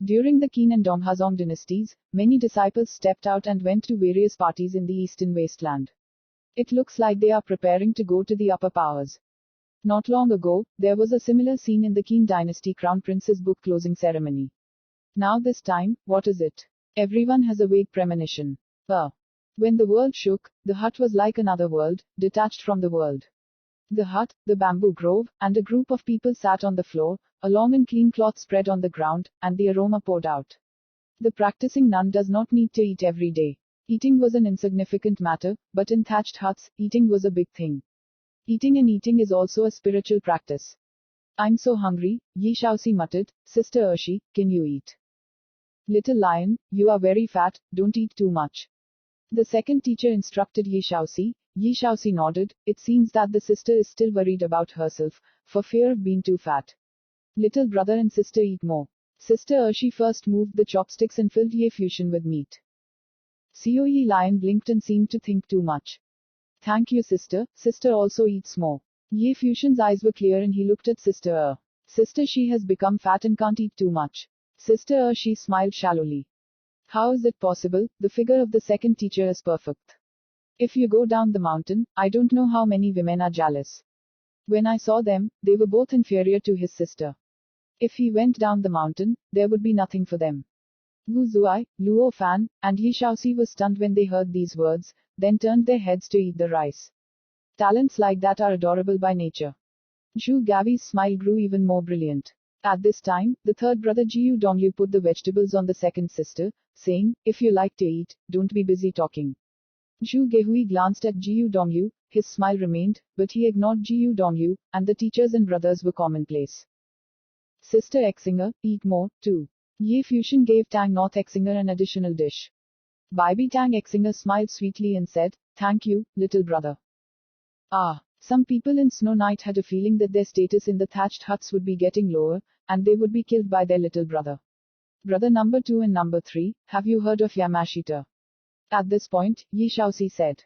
Speaker 2: During the Qin and Donghazong dynasties, many disciples stepped out and went to various parties in the eastern wasteland. It looks like they are preparing to go to the upper powers. Not long ago, there was a similar scene in the Qin dynasty crown prince's book closing ceremony. Now this time, what is it? Everyone has a vague premonition. When the world shook, the hut was like another world, detached from the world. The hut, the bamboo grove, and a group of people sat on the floor, a long and clean cloth spread on the ground, and the aroma poured out. The practicing nun does not need to eat every day. Eating was an insignificant matter, but in thatched huts, eating was a big thing. Eating and eating is also a spiritual practice. I'm so hungry, Yi Shaoxi muttered. Sister Ershi, can you eat? Little lion, you are very fat, don't eat too much. The second teacher instructed Yi Shaoxi. Yi Shaoxi nodded. It seems that the sister is still worried about herself, for fear of being too fat. Little brother and sister eat more. Sister Ershi first moved the chopsticks and filled Ye Fusion with meat. Yi Lion blinked and seemed to think too much. Thank you sister, sister also eats more. Ye Fusion's eyes were clear and he looked at Sister Sister, she has become fat and can't eat too much. Sister she smiled shallowly. How is it possible? The figure of the second teacher is perfect. If you go down the mountain, I don't know how many women are jealous. When I saw them, they were both inferior to his sister. If he went down the mountain, there would be nothing for them. Wu Zuai, Luo Fan, and Yi Shaoxi were stunned when they heard these words, then turned their heads to eat the rice. Talents like that are adorable by nature. Zhu Gavi's smile grew even more brilliant. At this time, the third brother Jiu Dongyu put the vegetables on the second sister, saying, if you like to eat, don't be busy talking. Zhu Gehui glanced at Jiu Dongyu, his smile remained, but he ignored Jiu Dongyu, and the teachers and brothers were commonplace. Sister Exinger, eat more, too. Ye Fusion gave Tang North Exinger an additional dish. Bibi Tang Exinger smiled sweetly and said, thank you, little brother. Some people in Snow Night had a feeling that their status in the thatched huts would be getting lower, and they would be killed by their little brother. Brother number 2 and number 3, have you heard of Yamashita? At this point, Yi Shaoxi said.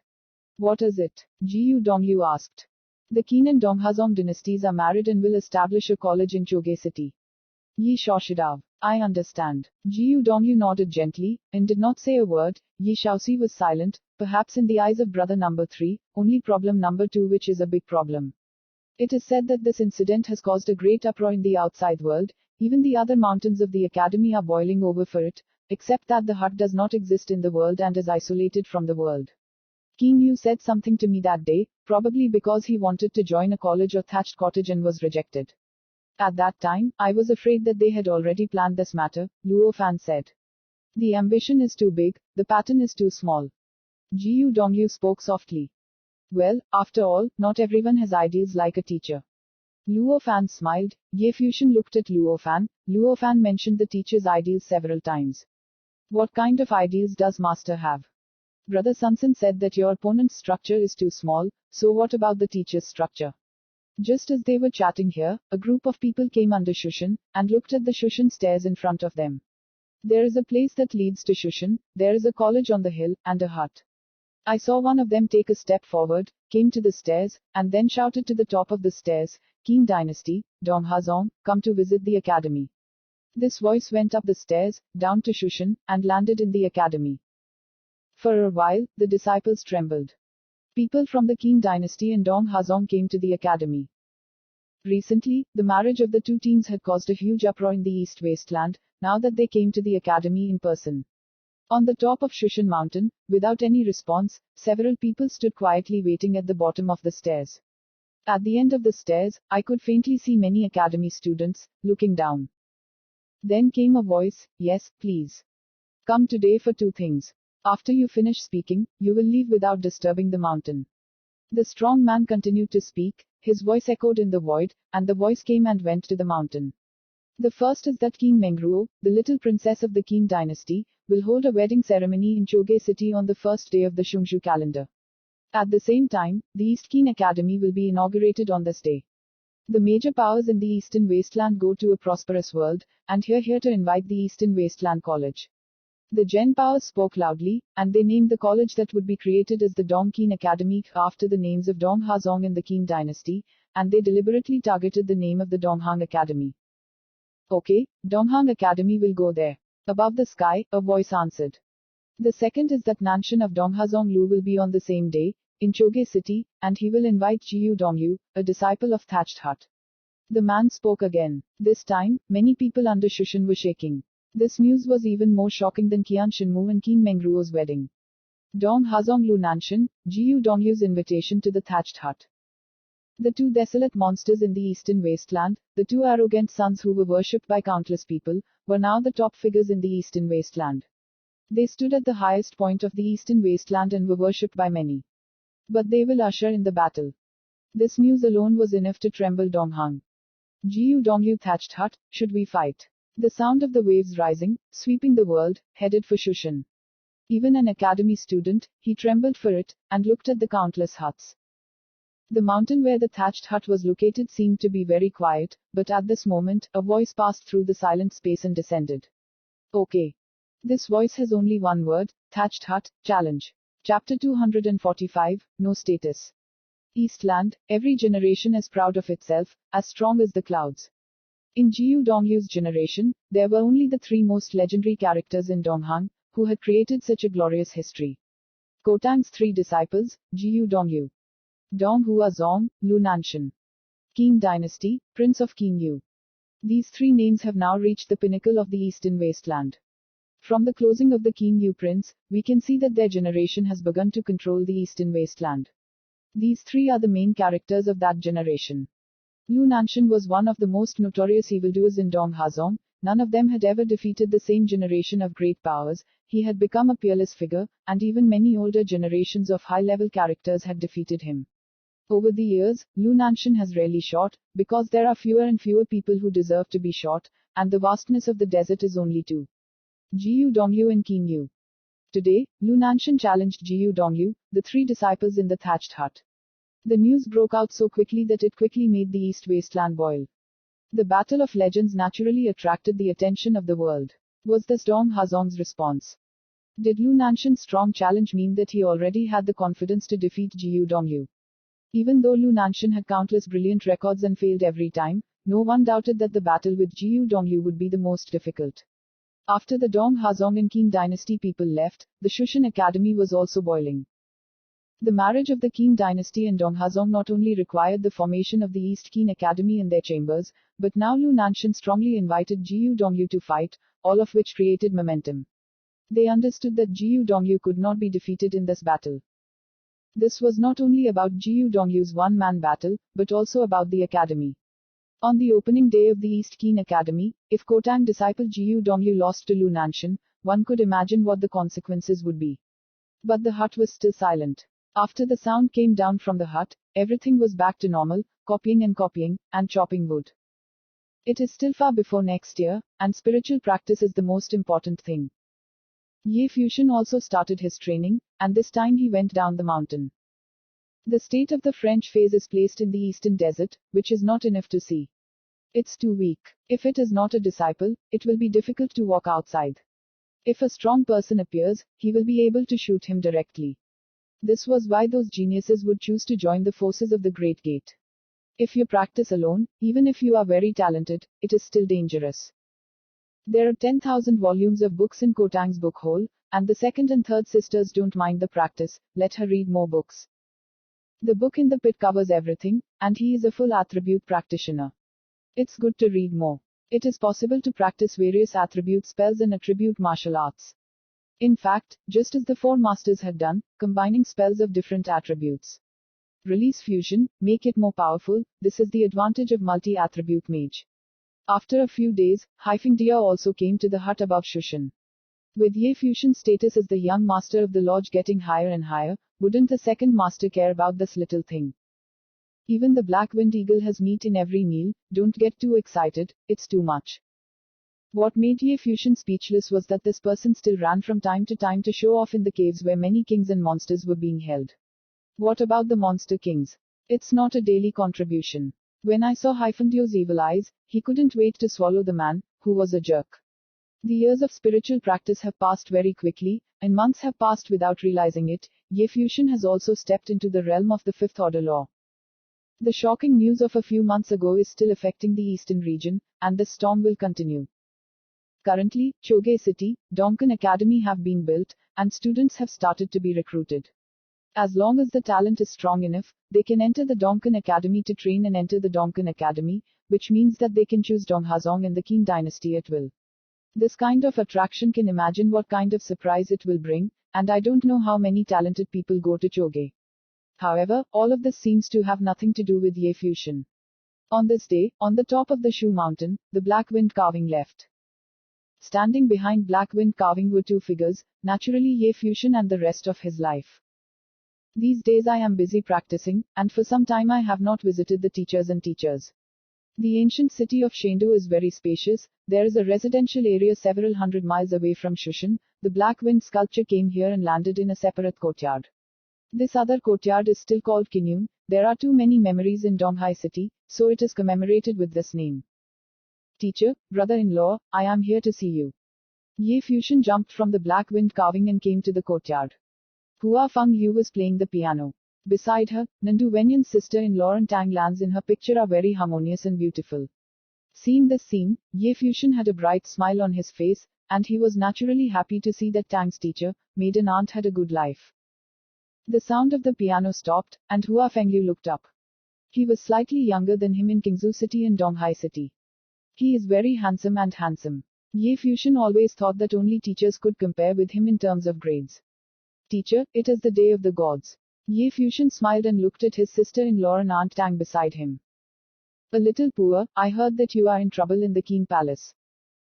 Speaker 2: What is it? Jiu Dongyu asked. The Qin and Donghazong dynasties are married and will establish a college in Choge city. Yi Shaoxidav. I understand. Jiu Dongyu nodded gently, and did not say a word. Yi Shaoxi was silent, perhaps in the eyes of brother number 3, only problem number 2, which is a big problem. It is said that this incident has caused a great uproar in the outside world, even the other mountains of the academy are boiling over for it, except that the hut does not exist in the world and is isolated from the world. King Yu said something to me that day, probably because he wanted to join a college or thatched cottage and was rejected. At that time, I was afraid that they had already planned this matter, Luo Fan said. The ambition is too big, the pattern is too small. Jiu Dongyu spoke softly. Well, after all, not everyone has ideals like a teacher. Luo Fan smiled. Ye Fusion looked at Luo Fan. Luo Fan mentioned the teacher's ideals several times. What kind of ideals does master have? Brother Sunsen said that your opponent's structure is too small, so what about the teacher's structure? Just as they were chatting here, a group of people came under Shushan, and looked at the Shushan stairs in front of them. There is a place that leads to Shushan, there is a college on the hill, and a hut. I saw one of them take a step forward, came to the stairs, and then shouted to the top of the stairs, Qin Dynasty, Donghazong, come to visit the academy. This voice went up the stairs, down to Shushan, and landed in the academy. For a while, the disciples trembled. People from the Qin dynasty and Donghazong came to the academy. Recently, the marriage of the two teams had caused a huge uproar in the East Wasteland, now that they came to the academy in person. On the top of Shushan Mountain, without any response, several people stood quietly waiting at the bottom of the stairs. At the end of the stairs, I could faintly see many academy students, looking down. Then came a voice, yes, please. Come today for 2 things. After you finish speaking, you will leave without disturbing the mountain. The strong man continued to speak, his voice echoed in the void, and the voice came and went to the mountain. The first is that King Mengruo, the little princess of the Qin dynasty, will hold a wedding ceremony in Choge city on the first day of the Shungshu calendar. At the same time, the East Qin Academy will be inaugurated on this day. The major powers in the Eastern Wasteland go to a prosperous world, and here to invite the Eastern Wasteland College. The Gen powers spoke loudly, and they named the college that would be created as the Dong Qin Academy after the names of Donghazong and the Qin dynasty, and they deliberately targeted the name of the Donghang Academy. Okay, Donghang Academy will go there. Above the sky, a voice answered. The second is that Nanshan of Donghazong Lu will be on the same day, in Choge City, and he will invite Jiu Dongyu, a disciple of Thatched Hut. The man spoke again. This time, many people under Shushan were shaking. This news was even more shocking than Qian Shinmu and Qin Mengruo's wedding. Dong Hazong Lu Nanshan, Jiu Dongyu's invitation to the Thatched Hut. The two desolate monsters in the eastern wasteland, the two arrogant sons who were worshipped by countless people, were now the top figures in the eastern wasteland. They stood at the highest point of the eastern wasteland and were worshipped by many. But they will usher in the battle. This news alone was enough to tremble Donghang. Jiu Dongyu Thatched Hut, should we fight? The sound of the waves rising, sweeping the world, headed for Shushan. Even an academy student, he trembled for it, and looked at the countless huts. The mountain where the thatched hut was located seemed to be very quiet, but at this moment, a voice passed through the silent space and descended. Okay. This voice has only one word, Thatched Hut, challenge. Chapter 245, No Status. Eastland, every generation is proud of itself, as strong as the clouds. In Jiu Dongyu's generation, there were only the three most legendary characters in Donghang, who had created such a glorious history. Kotang's three disciples, Jiu Dongyu, Dong Huazong, Lu Nanshan, Qing Dynasty, Prince of Qingyu. These three names have now reached the pinnacle of the eastern wasteland. From the closing of the Qingyu prince, we can see that their generation has begun to control the eastern wasteland. These three are the main characters of that generation. Lu Nanshan was one of the most notorious evildoers in Dong Hazong. None of them had ever defeated the same generation of great powers. He had become a peerless figure, and even many older generations of high-level characters had defeated him. Over the years, Lu Nanshan has rarely shot, because there are fewer and fewer people who deserve to be shot, and the vastness of the desert is only two. Jiu Dongyu and Qingyu. Today, Lu Nanshan challenged Jiu Dongyu, the three disciples in the thatched hut. The news broke out so quickly that it quickly made the East Wasteland boil. The Battle of Legends naturally attracted the attention of the world. Was this Dong Hazong's response? Did Lu Nanshan's strong challenge mean that he already had the confidence to defeat Jiu Dongyu? Even though Lu Nanshan had countless brilliant records and failed every time, no one doubted that the battle with Jiu Dongyu would be the most difficult. After the Dong Hazong and Qin dynasty people left, the Shushan Academy was also boiling. The marriage of the Qin dynasty and Dong Hazong not only required the formation of the East Qin Academy in their chambers, but now Lu Nanshan strongly invited Jiu Dongyu to fight, all of which created momentum. They understood that Jiu Dongyu could not be defeated in this battle. This was not only about Jiu Dongyu's one-man battle, but also about the academy. On the opening day of the East Qin Academy, if Kotang disciple Jiu Dongyu lost to Lu Nanshan, one could imagine what the consequences would be. But the hut was still silent. After the sound came down from the hut, everything was back to normal, copying, and chopping wood. It is still far before next year, and spiritual practice is the most important thing. Ye Fusion also started his training, and this time he went down the mountain. The state of the French phase is placed in the eastern desert, which is not enough to see. It's too weak. If it is not a disciple, it will be difficult to walk outside. If a strong person appears, he will be able to shoot him directly. This was why those geniuses would choose to join the forces of the Great Gate. If you practice alone, even if you are very talented, it is still dangerous. There are 10,000 volumes of books in Kotang's book hole, and the second and third sisters don't mind the practice, let her read more books. The book in the pit covers everything, and he is a full attribute practitioner. It's good to read more. It is possible to practice various attribute spells and attribute martial arts. In fact, just as the four masters had done, combining spells of different attributes. Release fusion, make it more powerful, this is the advantage of multi-attribute mage. After a few days, Haifeng Dia also came to the hut above Shushan. With Ye Fusion status as the young master of the lodge getting higher and higher, wouldn't the second master care about this little thing? Even the Black Wind Eagle has meat in every meal, don't get too excited, it's too much. What made Ye Fusion speechless was that this person still ran from time to time to show off in the caves where many kings and monsters were being held. What about the monster kings? It's not a daily contribution. When I saw Haifengdio's evil eyes, he couldn't wait to swallow the man, who was a jerk. The years of spiritual practice have passed very quickly, and months have passed without realizing it. Ye Fusion has also stepped into the realm of the fifth order law. The shocking news of a few months ago is still affecting the eastern region, and the storm will continue. Currently, Choge City, Dongkan Academy have been built, and students have started to be recruited. As long as the talent is strong enough, they can enter the Dongkan Academy to train and enter the Dongkan Academy, which means that they can choose Donghazong and the Qin dynasty at will. This kind of attraction can imagine what kind of surprise it will bring, and I don't know how many talented people go to Choge. However, all of this seems to have nothing to do with Ye Fusion. On this day, on the top of the Shu Mountain, the black wind carving left. Standing behind black wind carving were two figures, naturally Ye Fusion and the rest of his life. These days I am busy practicing, and for some time I have not visited the teachers and teachers. The ancient city of Chengdu is very spacious. There is a residential area several hundred miles away from Shushan. The black wind sculpture came here and landed in a separate courtyard. This other courtyard is still called Kinyun. There are too many memories in Donghai city, so it is commemorated with this name. Teacher, brother-in-law, I am here to see you. Ye Fusion jumped from the black wind carving and came to the courtyard. Hua Feng Liu was playing the piano. Beside her, Nandu Wenyan's sister-in-law and Tang Lan's in her picture are very harmonious and beautiful. Seeing this scene, Ye Fusion had a bright smile on his face, and he was naturally happy to see that Tang's teacher, maiden aunt, had a good life. The sound of the piano stopped, and Hua Fengliu looked up. He was slightly younger than him in Qingzhou city and Donghai city. He is very handsome and handsome. Ye Fusion always thought that only teachers could compare with him in terms of grades. Teacher, it is the day of the gods. Ye Fusion smiled and looked at his sister-in-law and Aunt Tang beside him. A little poor, I heard that you are in trouble in the Qin palace.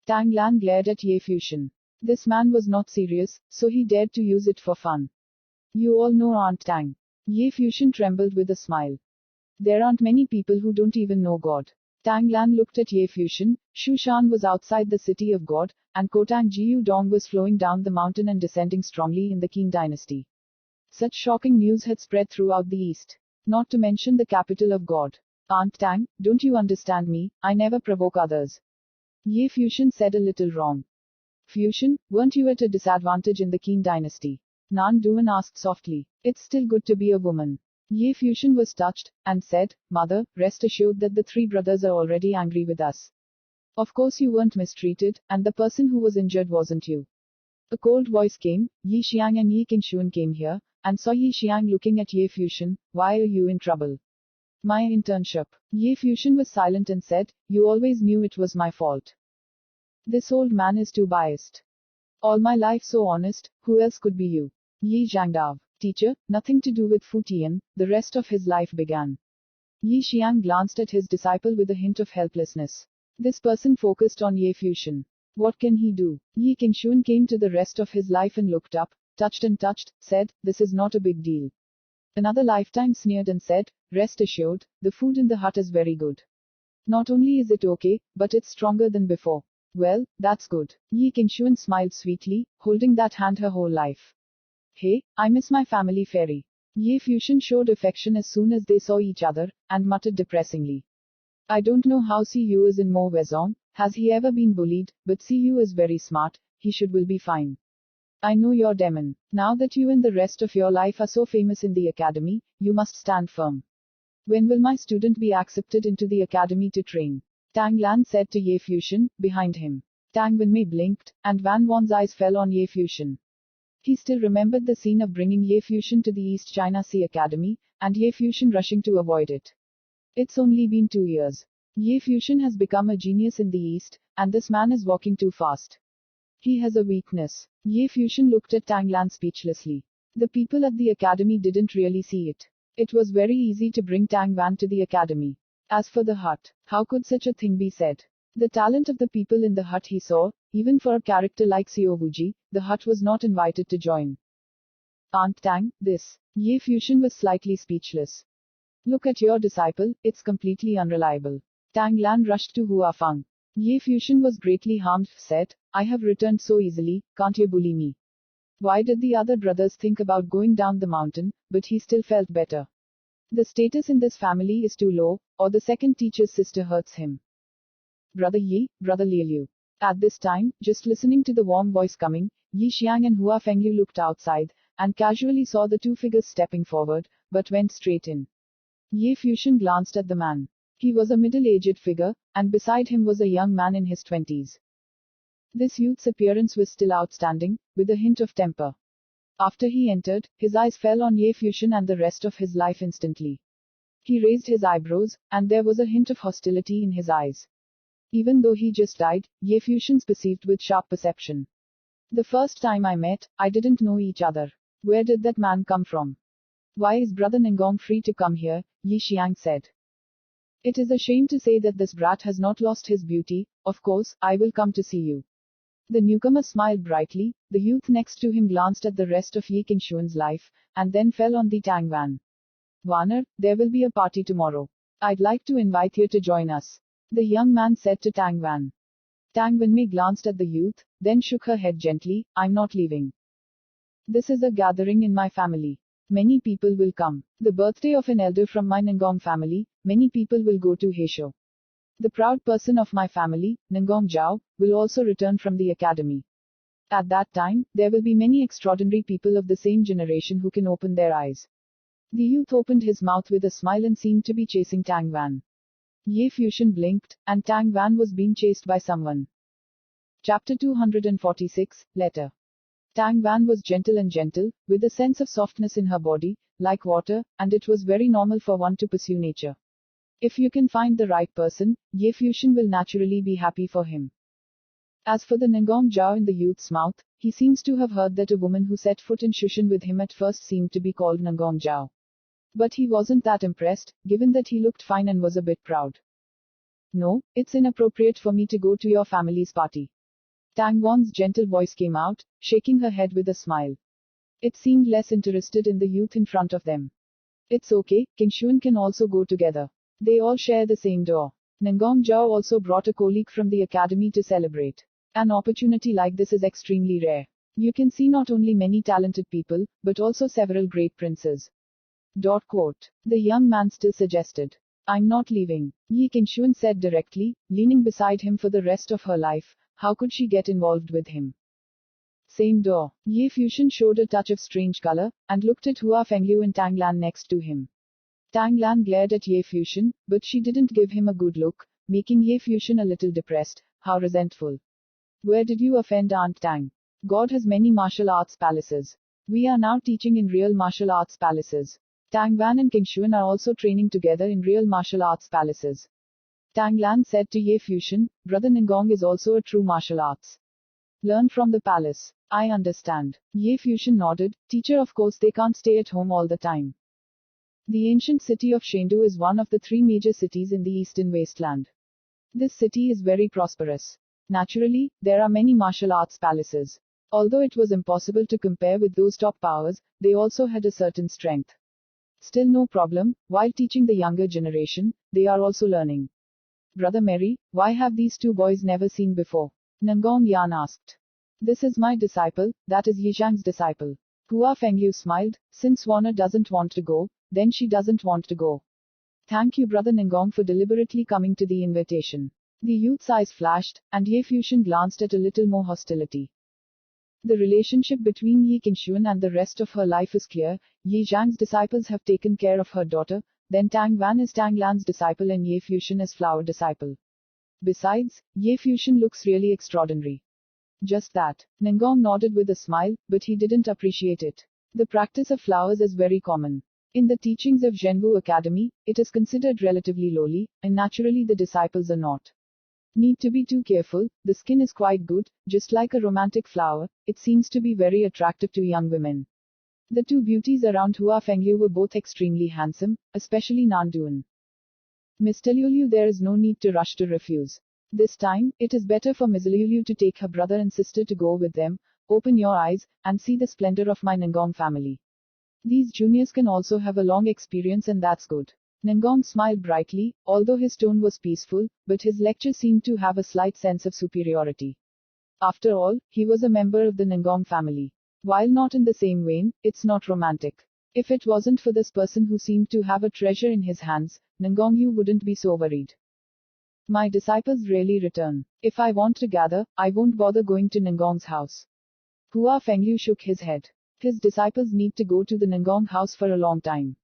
Speaker 2: Tang Lan glared at Ye Fusion. This man was not serious, so he dared to use it for fun. You all know Aunt Tang. Ye Fusion trembled with a smile. There aren't many people who don't even know God. Tang Lan looked at Ye Fusion. Shu Shan was outside the city of God, and Kotang Jiu Dong was flowing down the mountain and descending strongly in the Qin dynasty. Such shocking news had spread throughout the east. Not to mention the capital of God. Aunt Tang, don't you understand me? I never provoke others. Ye Fusion said a little wrong. Fusion, weren't you at a disadvantage in the Qin dynasty? Nan Duan asked softly. It's still good to be a woman. Ye Fusion was touched, and said, Mother, rest assured that the three brothers are already angry with us. Of course you weren't mistreated, and the person who was injured wasn't you. A cold voice came. Yi Xiang and Yi Qingxuan came here, and saw Yi Xiang looking at Ye Fusion. Why are you in trouble? My internship. Ye Fusion was silent and said, You always knew it was my fault. This old man is too biased. All my life so honest, who else could be you? Yi Zhangdao. Teacher, nothing to do with Fu Tian, the rest of his life began. Yi Xiang glanced at his disciple with a hint of helplessness. This person focused on Ye Fusion. What can he do? Yi Qingxuan came to the rest of his life and looked up, touched and touched, said, This is not a big deal. Another lifetime sneered and said, Rest assured, the food in the hut is very good. Not only is it okay, but it's stronger than before. Well, that's good. Yi Qingxuan smiled sweetly, holding that hand her whole life. Hey, I miss my family fairy. Ye Fusion showed affection as soon as they saw each other, and muttered depressingly. I don't know how Siyu is in Mo Wezong, has he ever been bullied, but Siyu is very smart, he will be fine. I know your demon. Now that you and the rest of your life are so famous in the academy, you must stand firm. When will my student be accepted into the academy to train? Tang Lan said to Ye Fusion, behind him. Tang Wenmei blinked, and Van Wan's eyes fell on Ye Fusion. He still remembered the scene of bringing Ye Fusion to the East China Sea Academy, and Ye Fusion rushing to avoid it. It's only been 2 years. Ye Fusion has become a genius in the East, and this man is walking too fast. He has a weakness. Ye Fusion looked at Tang Lan speechlessly. The people at the academy didn't really see it. It was very easy to bring Tang Wan to the academy. As for the hut, how could such a thing be said? The talent of the people in the hut he saw, even for a character like Xiao Wuji, the hut was not invited to join. Aunt Tang, this. Ye Fusion was slightly speechless. Look at your disciple, it's completely unreliable. Tang Lan rushed to Hua Feng. Ye Fusion was greatly harmed, said, I have returned so easily, can't you bully me? Why did the other brothers think about going down the mountain, but he still felt better? The status in this family is too low, or the second teacher's sister hurts him. Brother Yi, Brother Liu. At this time, just listening to the warm voice coming, Yi Xiang and Hua Fengyu looked outside, and casually saw the two figures stepping forward, but went straight in. Ye Fuxian glanced at the man. He was a middle-aged figure, and beside him was a young man in his 20s. This youth's appearance was still outstanding, with a hint of temper. After he entered, his eyes fell on Ye Fuxian and the rest of his life instantly. He raised his eyebrows, and there was a hint of hostility in his eyes. Even though he just died, Ye Fuxian perceived with sharp perception. The first time I met, I didn't know each other. Where did that man come from? Why is Brother Ningong free to come here? Yi Xiang said. It is a shame to say that this brat has not lost his beauty. Of course, I will come to see you. The newcomer smiled brightly. The youth next to him glanced at the rest of Ye Qingshuan's life, and then fell on the Tang Wan. Warner, there will be a party tomorrow. I'd like to invite you to join us. The young man said to Tang Wan. Tang Wanmei glanced at the youth, then shook her head gently. I'm not leaving. This is a gathering in my family. Many people will come. The birthday of an elder from my Ningong family, many people will go to Heisho. The proud person of my family, Ningong Zhao, will also return from the academy. At that time, there will be many extraordinary people of the same generation who can open their eyes. The youth opened his mouth with a smile and seemed to be chasing Tang Wan. Ye Fuxian blinked, and Tang Wan was being chased by someone. Chapter 246, Letter. Tang Wan was gentle, with a sense of softness in her body, like water, and it was very normal for one to pursue nature. If you can find the right person, Ye Fuxian will naturally be happy for him. As for the Ningong Zhao in the youth's mouth, he seems to have heard that a woman who set foot in Shushan with him at first seemed to be called Ningong Zhao. But he wasn't that impressed, given that he looked fine and was a bit proud. No, it's inappropriate for me to go to your family's party. Tang Wan's gentle voice came out, shaking her head with a smile. It seemed less interested in the youth in front of them. It's okay, Qingshuan can also go together. They all share the same door. Ningong Zhao also brought a colleague from the academy to celebrate. An opportunity like this is extremely rare. You can see not only many talented people, but also several great princes. Quote. The young man still suggested. I'm not leaving. Ye Qingshuan said directly, leaning beside him for the rest of her life. How could she get involved with him? Same door. Ye Fuxian showed a touch of strange color, and looked at Hua Fengliu and Tang Lan next to him. Tang Lan glared at Ye Fuxian, but she didn't give him a good look, making Ye Fuxian a little depressed. How resentful. Where did you offend Aunt Tang? God has many martial arts palaces. We are now teaching in real martial arts palaces. Tang Wan and Qingshuan are also training together in real martial arts palaces. Tang Lan said to Ye Fuxian, Brother Ningong is also a true martial arts. Learn from the palace. I understand. Ye Fuxian nodded. Teacher, of course they can't stay at home all the time. The ancient city of Chengdu is one of the 3 major cities in the eastern wasteland. This city is very prosperous. Naturally, there are many martial arts palaces. Although it was impossible to compare with those top powers, they also had a certain strength. Still no problem, while teaching the younger generation, they are also learning. Brother Mary, why have these 2 boys never seen before? Ningong Yan asked. This is my disciple, that is Yizhang's disciple. Hua Fengliu smiled. Since Warner doesn't want to go, then she doesn't want to go. Thank you Brother Ningong for deliberately coming to the invitation. The youth's eyes flashed, and Ye Fuxian glanced at a little more hostility. The relationship between Ye Qingshuan and the rest of her life is clear. Ye Zhang's disciples have taken care of her daughter, then Tang Wan is Tang Lan's disciple and Ye Fuxian is Flower disciple. Besides, Ye Fuxian looks really extraordinary. Just that. Ningong nodded with a smile, but he didn't appreciate it. The practice of flowers is very common. In the teachings of Zhenwu Academy, it is considered relatively lowly, and naturally the disciples are not. Need to be too careful. The skin is quite good, just like a romantic flower, it seems to be very attractive to young women. The 2 beauties around Hua Fengliu were both extremely handsome, especially Nan Duan. Mr. Liu, there is no need to rush to refuse. This time, it is better for Ms. Liu to take her brother and sister to go with them. Open your eyes, and see the splendor of my Ningong family. These juniors can also have a long experience and that's good. Ningong smiled brightly, although his tone was peaceful, but his lecture seemed to have a slight sense of superiority. After all, he was a member of the Ningong family. While not in the same vein, it's not romantic. If it wasn't for this person who seemed to have a treasure in his hands, Ningong Yu wouldn't be so worried. My disciples rarely return. If I want to gather, I won't bother going to Ningong's house. Hua Fengliu shook his head. His disciples need to go to the Ningong house for a long time.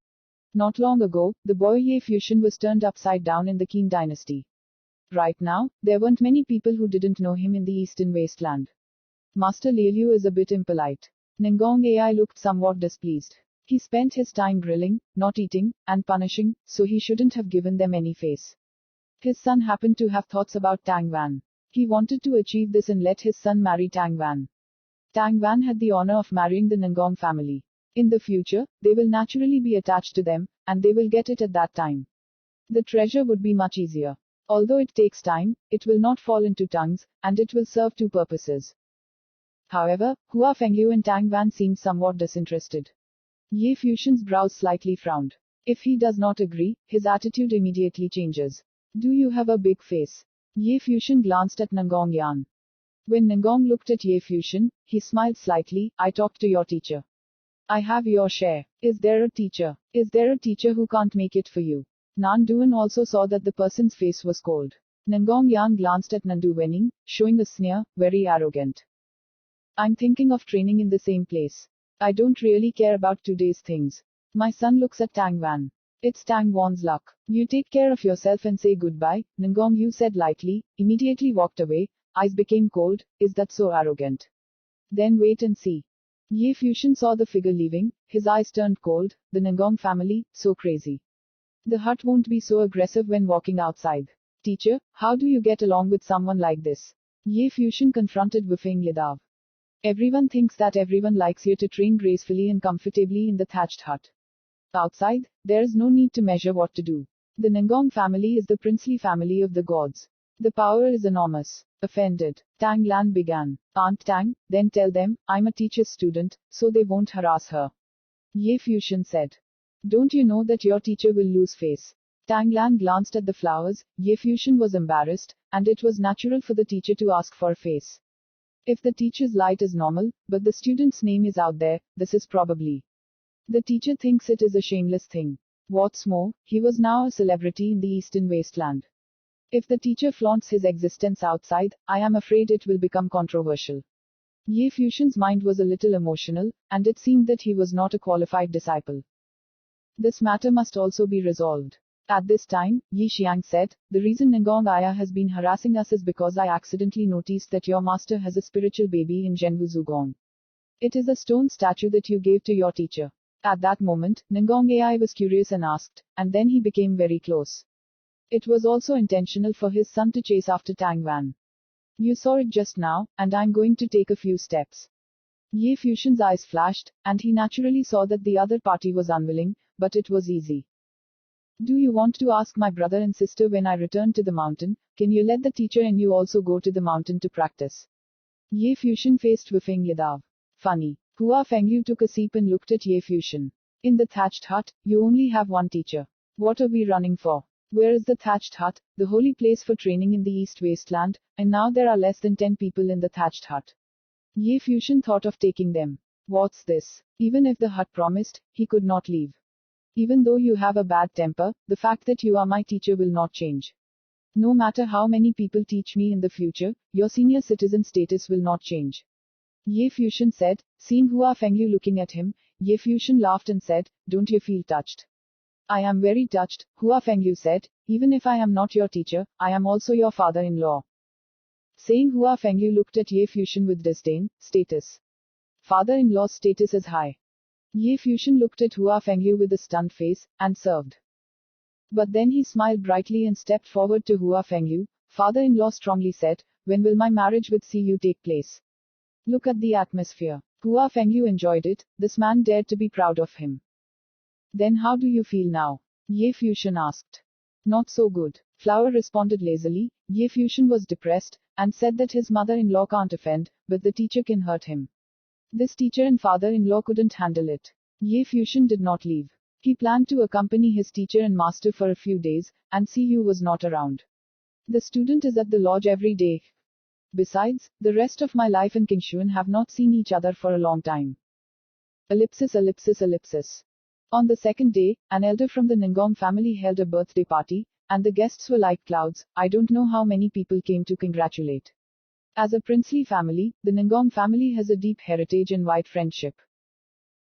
Speaker 2: Not long ago, the boy Ye Fusion was turned upside down in the Qin dynasty. Right now, there weren't many people who didn't know him in the eastern wasteland. Master Liu is a bit impolite. Ningong Ai looked somewhat displeased. He spent his time grilling, not eating, and punishing, so he shouldn't have given them any face. His son happened to have thoughts about Tang Wan. He wanted to achieve this and let his son marry Tang Wan. Tang Wan had the honor of marrying the Ningong family. In the future, they will naturally be attached to them, and they will get it at that time. The treasure would be much easier. Although it takes time, it will not fall into tongues, and it will serve two purposes. However, Hua Fengyu and Tang Wan seemed somewhat disinterested. Ye Fusion's brows slightly frowned. If he does not agree, his attitude immediately changes. Do you have a big face? Ye Fusion glanced at Ningong Yan. When Ningong looked at Ye Fusion, he smiled slightly. I talked to your teacher. I have your share. Is there a teacher? Is there a teacher who can't make it for you? Nan Duan also saw that the person's face was cold. Ningong Yan glanced at Nandu Wening, showing a sneer, very arrogant. I'm thinking of training in the same place. I don't really care about today's things. My son looks at Tang Wan. It's Tang Wan's luck. You take care of yourself and say goodbye, Ningong Yu said lightly, immediately walked away. Eyes became cold. Is that so arrogant? Then wait and see. Ye Fusion saw the figure leaving, his eyes turned cold. The Ningong family, so crazy. The hut won't be so aggressive when walking outside. Teacher, how do you get along with someone like this? Ye Fusion confronted Wufeng Yadav. Everyone thinks that everyone likes you to train gracefully and comfortably in the thatched hut. Outside, there's no need to measure what to do. The Ningong family is the princely family of the gods. The power is enormous. Offended, Tang Lan began. Aunt Tang, then tell them, I'm a teacher's student, so they won't harass her. Ye Fusion said. Don't you know that your teacher will lose face? Tang Lan glanced at the flowers. Ye Fusion was embarrassed, and it was natural for the teacher to ask for a face. If the teacher's light is normal, but the student's name is out there, this is probably. The teacher thinks it is a shameless thing. What's more, he was now a celebrity in the eastern wasteland. If the teacher flaunts his existence outside, I am afraid it will become controversial. Ye Fusion's mind was a little emotional, and it seemed that he was not a qualified disciple. This matter must also be resolved. At this time, Yi Xiang said, the reason Ningong Aya has been harassing us is because I accidentally noticed that your master has a spiritual baby in Zhenwu Zugong. It is a stone statue that you gave to your teacher. At that moment, Ningong Ai was curious and asked, and then he became very close. It was also intentional for his son to chase after Tang Wan. You saw it just now, and I'm going to take a few steps. Ye Fusion's eyes flashed, and he naturally saw that the other party was unwilling, but it was easy. Do you want to ask my brother and sister when I return to the mountain? Can you let the teacher and you also go to the mountain to practice? Ye Fusion faced Wufeng Yadav. Funny. Hua Fengyu took a sip and looked at Ye Fusion. In the thatched hut, you only have one teacher. What are we running for? Where is the thatched hut, the holy place for training in the East Wasteland, and now there are less than 10 people in the thatched hut. Ye Fusion thought of taking them. What's this? Even if the hut promised, he could not leave. Even though you have a bad temper, the fact that you are my teacher will not change. No matter how many people teach me in the future, your senior citizen status will not change. Ye Fusion said, seeing Hua Fengyu looking at him, Ye Fusion laughed and said, don't you feel touched? I am very touched, Hua Fengyu said, even if I am not your teacher, I am also your father-in-law. Saying Hua Fengyu looked at Ye Fusion with disdain, status. Father-in-law's status is high. Ye Fusion looked at Hua Fengyu with a stunned face, and served. But then he smiled brightly and stepped forward to Hua Fengyu. Father-in-law strongly said, when will my marriage with Siyu take place? Look at the atmosphere. Hua Fengyu enjoyed it, this man dared to be proud of him. Then how do you feel now? Ye Fusion asked. Not so good. Flower responded lazily. Ye Fusion was depressed, and said that his mother-in-law can't offend, but the teacher can hurt him. This teacher and father-in-law couldn't handle it. Ye Fusion did not leave. He planned to accompany his teacher and master for a few days, and Siyu was not around. The student is at the lodge every day. Besides, the rest of my life and Kingshuan have not seen each other for a long time. Ellipsis, ellipsis, ellipsis. On the second day, an elder from the Ningong family held a birthday party, and the guests were like clouds. I don't know how many people came to congratulate. As a princely family, the Ningong family has a deep heritage and wide friendship.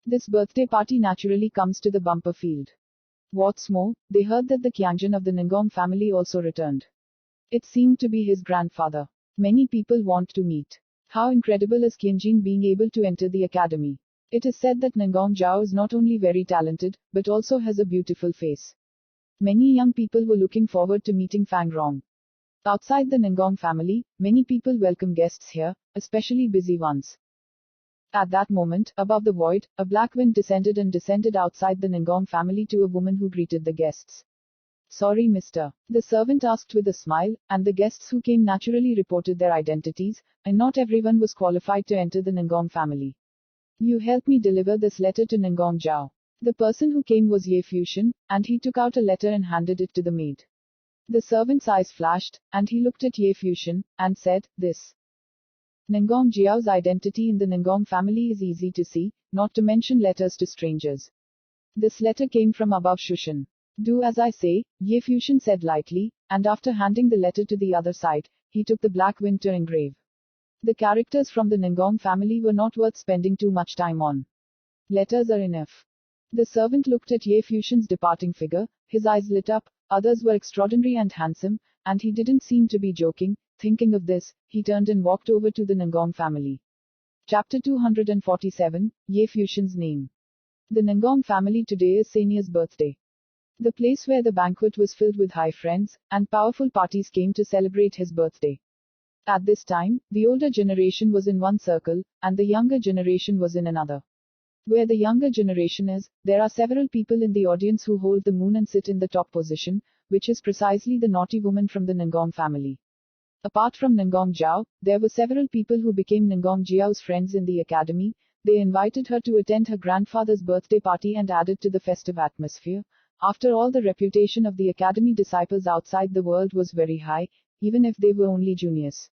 Speaker 2: This birthday party naturally comes to the bumper field. What's more, they heard that the Qiangjin of the Ningong family also returned. It seemed to be his grandfather. Many people want to meet. How incredible is Qiangjin being able to enter the academy? It is said that Ningong Zhao is not only very talented, but also has a beautiful face. Many young people were looking forward to meeting Fang Rong. Outside the Ningong family, many people welcome guests here, especially busy ones. At that moment, above the void, a black wind descended outside the Ningong family to a woman who greeted the guests. Sorry, mister. The servant asked with a smile, and the guests who came naturally reported their identities, and not everyone was qualified to enter the Ningong family. You help me deliver this letter to Ningong Zhao. The person who came was Ye Fuxian, and he took out a letter and handed it to the maid. The servant's eyes flashed, and he looked at Ye Fuxian, and said, this. Ningong Jiao's identity in the Ningong family is easy to see, not to mention letters to strangers. This letter came from above Shushan. Do as I say, Ye Fuxian said lightly, and after handing the letter to the other side, he took the black wind to engrave. The characters from the Ningong family were not worth spending too much time on. Letters are enough. The servant looked at Ye Fuxian's departing figure, his eyes lit up, others were extraordinary and handsome, and he didn't seem to be joking. Thinking of this, he turned and walked over to the Ningong family. Chapter 247, Ye Fuxian's name. The Ningong family today is Senia's birthday. The place where the banquet was filled with high friends, and powerful parties came to celebrate his birthday. At this time, the older generation was in one circle, and the younger generation was in another. Where the younger generation is, there are several people in the audience who hold the moon and sit in the top position, which is precisely the naughty woman from the Ningong family. Apart from Ningong Zhao, there were several people who became Ningong Jiao's friends in the academy. They invited her to attend her grandfather's birthday party and added to the festive atmosphere. After all, the reputation of the academy disciples outside the world was very high, even if they were only juniors.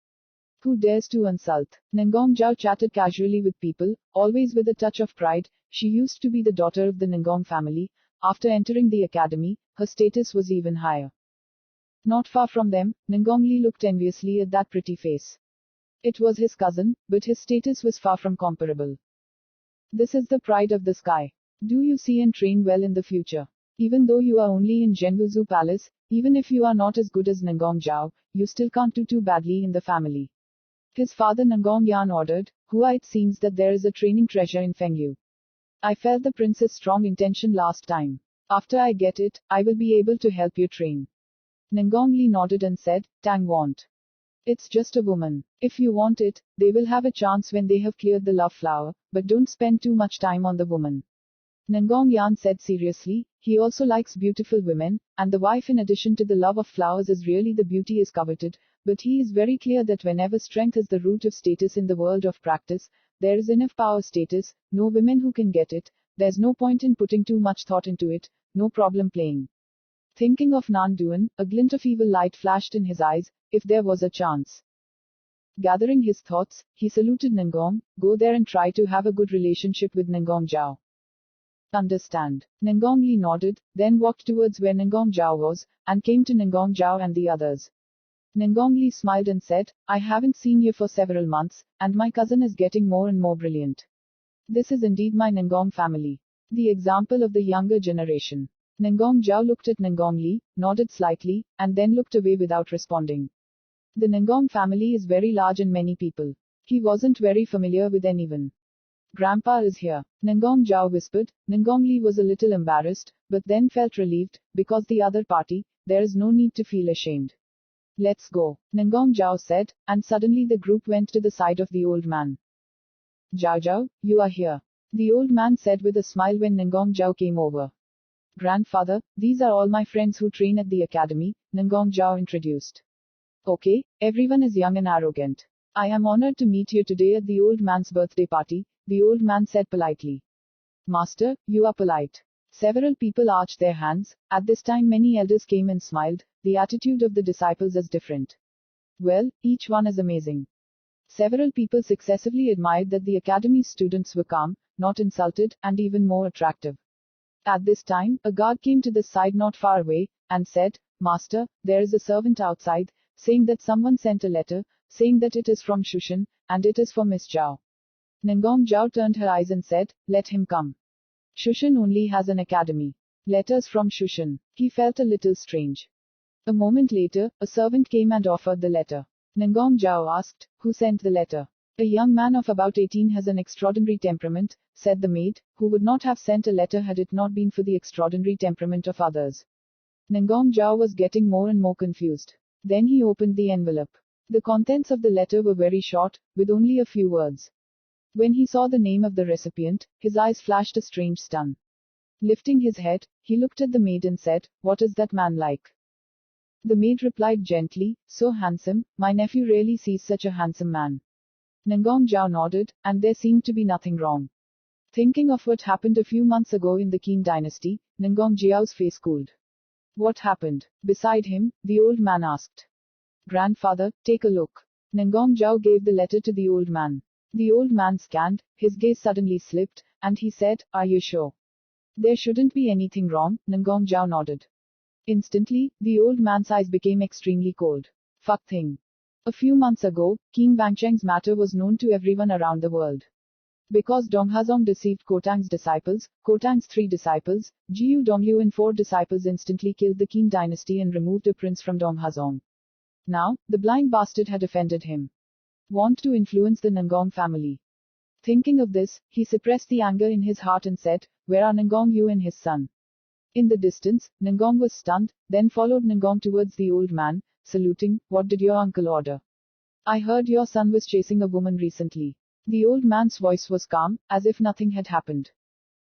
Speaker 2: Who dares to insult? Ningong Zhao chatted casually with people, always with a touch of pride. She used to be the daughter of the Ningong family. After entering the academy, her status was even higher. Not far from them, Ningong Li looked enviously at that pretty face. It was his cousin, but his status was far from comparable. This is the pride of the sky. Do you see and train well in the future? Even though you are only in Zhenwuzhu Palace, even if you are not as good as Ningong Zhao, you still can't do too badly in the family. His father Ningong Yan ordered, Hua, it seems that there is a training treasure in Fengyu. I felt the prince's strong intention last time. After I get it, I will be able to help you train. Ningong Li nodded and said, Tang won't. It's just a woman. If you want it, they will have a chance when they have cleared the love flower, but don't spend too much time on the woman. Ningong Yan said seriously, he also likes beautiful women, and the wife in addition to the love of flowers is really the beauty is coveted, but he is very clear that whenever strength is the root of status in the world of practice, there is enough power status, no women who can get it, there's no point in putting too much thought into it, no problem playing. Thinking of Nan Duan, a glint of evil light flashed in his eyes, if there was a chance. Gathering his thoughts, he saluted Ningong, go there and try to have a good relationship with Ningong Zhao. Understand. Ningong Li nodded, then walked towards where Ningong Zhao was, and came to Ningong Zhao and the others. Ningong Li smiled and said, I haven't seen you for several months, and my cousin is getting more and more brilliant. This is indeed my Ningong family. The example of the younger generation. Ningong Zhao looked at Ningong Li, nodded slightly, and then looked away without responding. The Ningong family is very large and many people. He wasn't very familiar with anyone. Grandpa is here. Ningong Zhao whispered. Ningong Li was a little embarrassed, but then felt relieved, because the other party, there is no need to feel ashamed. Let's go, Ningong Zhao said, and suddenly the group went to the side of the old man. Zhao Zhao, you are here. The old man said with a smile when Ningong Zhao came over. Grandfather, these are all my friends who train at the academy, Ningong Zhao introduced. Okay, everyone is young and arrogant. I am honored to meet you today at the old man's birthday party, the old man said politely. Master, you are polite. Several people arched their hands. At this time many elders came and smiled. The attitude of the disciples is different. Well, each one is amazing. Several people successively admired that the academy's students were calm, not insulted, and even more attractive. At this time, a guard came to the side not far away, and said, Master, there is a servant outside, saying that someone sent a letter, saying that it is from Shushan, and it is for Miss Zhao. Ningong Zhao turned her eyes and said, let him come. Shushan only has an academy. Letters from Shushan. He felt a little strange. A moment later, a servant came and offered the letter. Nangong Zhao asked, "Who sent the letter?" "A young man of about 18 has an extraordinary temperament," said the maid, "who would not have sent a letter had it not been for the extraordinary temperament of others." Nangong Zhao was getting more and more confused. Then he opened the envelope. The contents of the letter were very short, with only a few words. When he saw the name of the recipient, his eyes flashed a strange stun. Lifting his head, he looked at the maid and said, "What is that man like?" The maid replied gently, "So handsome, my nephew rarely sees such a handsome man." Nangong Zhao nodded, and there seemed to be nothing wrong. Thinking of what happened a few months ago in the Qin dynasty, Nangong Zhao's face cooled. "What happened?" Beside him, the old man asked. "Grandfather, take a look." Nangong Zhao gave the letter to the old man. The old man scanned, his gaze suddenly slipped, and he said, "Are you sure?" "There shouldn't be anything wrong," Nangong Zhao nodded. Instantly, the old man's eyes became extremely cold. Fuck thing. A few months ago, King Bangcheng's matter was known to everyone around the world. Because Dong Hazong deceived Kotang's disciples, Kotang's 3 disciples, Jiu Dongyu and 4 disciples instantly killed the Qin dynasty and removed a prince from Dong Hazong. Now, the blind bastard had offended him. Want to influence the Nangong family. Thinking of this, he suppressed the anger in his heart and said, "Where are Nangong Yu and his son?" In the distance, Nangong was stunned, then followed Nangong towards the old man, saluting, "What did your uncle order?" "I heard your son was chasing a woman recently." The old man's voice was calm, as if nothing had happened.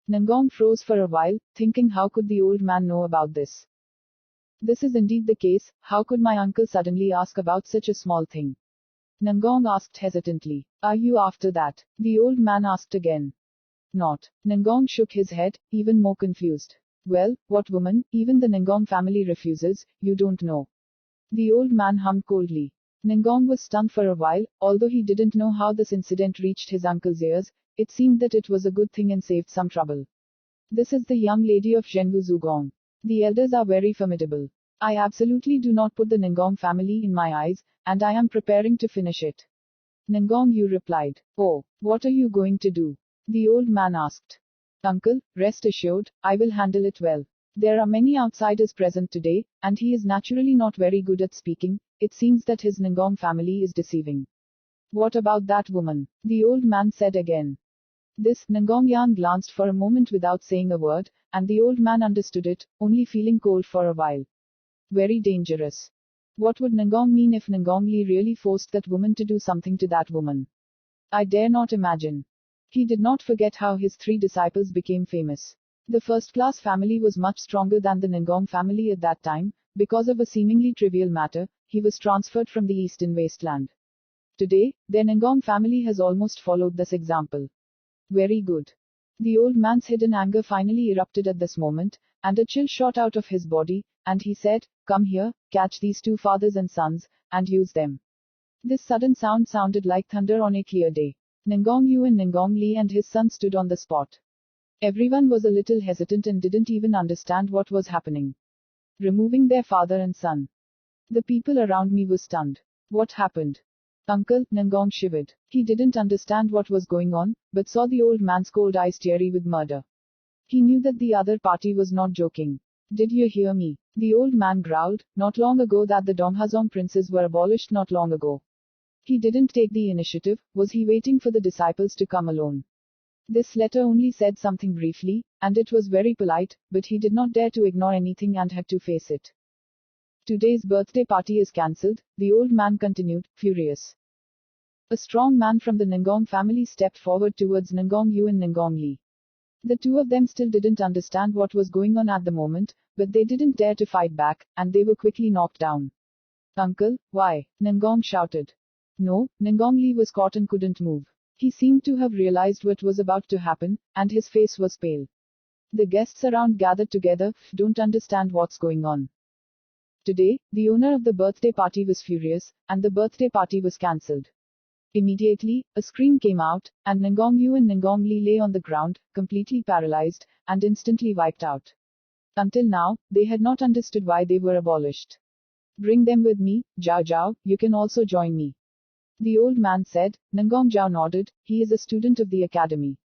Speaker 2: Nangong froze for a while, thinking how could the old man know about this? This is indeed the case, how could my uncle suddenly ask about such a small thing? Nangong asked hesitantly. "Are you after that?" The old man asked again. "Not." Nangong shook his head, even more confused. "Well, what woman, even the Nangong family refuses, you don't know." The old man hummed coldly. Nangong was stunned for a while, although he didn't know how this incident reached his uncle's ears, it seemed that it was a good thing and saved some trouble. "This is the young lady of Zhenhu Zugong. The elders are very formidable. I absolutely do not put the Nangong family in my eyes, and I am preparing to finish it." Nangong Yu replied. "Oh, what are you going to do?" The old man asked. "Uncle, rest assured, I will handle it well. There are many outsiders present today, and he is naturally not very good at speaking. It seems that his Nangong family is deceiving." "What about that woman?" the old man said again. This, Nangong Yan glanced for a moment without saying a word, and the old man understood it, only feeling cold for a while. Very dangerous. What would Nangong mean if Nangong Li really forced that woman to do something to that woman? I dare not imagine. He did not forget how his 3 disciples became famous. The first-class family was much stronger than the Nangong family at that time. Because of a seemingly trivial matter, he was transferred from the eastern wasteland. Today, their Nangong family has almost followed this example. Very good. The old man's hidden anger finally erupted at this moment, and a chill shot out of his body, and he said, "Come here, catch these 2 fathers and sons, and use them." This sudden sound sounded like thunder on a clear day. Nangong Yu and Nangong Li and his son stood on the spot. Everyone was a little hesitant and didn't even understand what was happening. Removing their father and son. The people around me were stunned. What happened? Uncle, Nangong shivered. He didn't understand what was going on, but saw the old man's cold eyes teary with murder. He knew that the other party was not joking. "Did you hear me?" The old man growled. "Not long ago that the Donghazong princes were abolished not long ago. He didn't take the initiative, was he waiting for the disciples to come alone?" This letter only said something briefly, and it was very polite, but he did not dare to ignore anything and had to face it. "Today's birthday party is cancelled," the old man continued, furious. A strong man from the Nangong family stepped forward towards Nangong Yu and Nangong Li. The 2 of them still didn't understand what was going on at the moment, but they didn't dare to fight back, and they were quickly knocked down. "Uncle, why?" Nangong shouted. No, Nangong Li was caught and couldn't move. He seemed to have realized what was about to happen, and his face was pale. The guests around gathered together, don't understand what's going on. Today, the owner of the birthday party was furious, and the birthday party was cancelled. Immediately, a scream came out, and Nangong Yu and Nangong Li lay on the ground, completely paralyzed, and instantly wiped out. Until now, they had not understood why they were abolished. "Bring them with me, Zhao Zhao, you can also join me." The old man said. Nangong Zhao nodded, he is a student of the academy.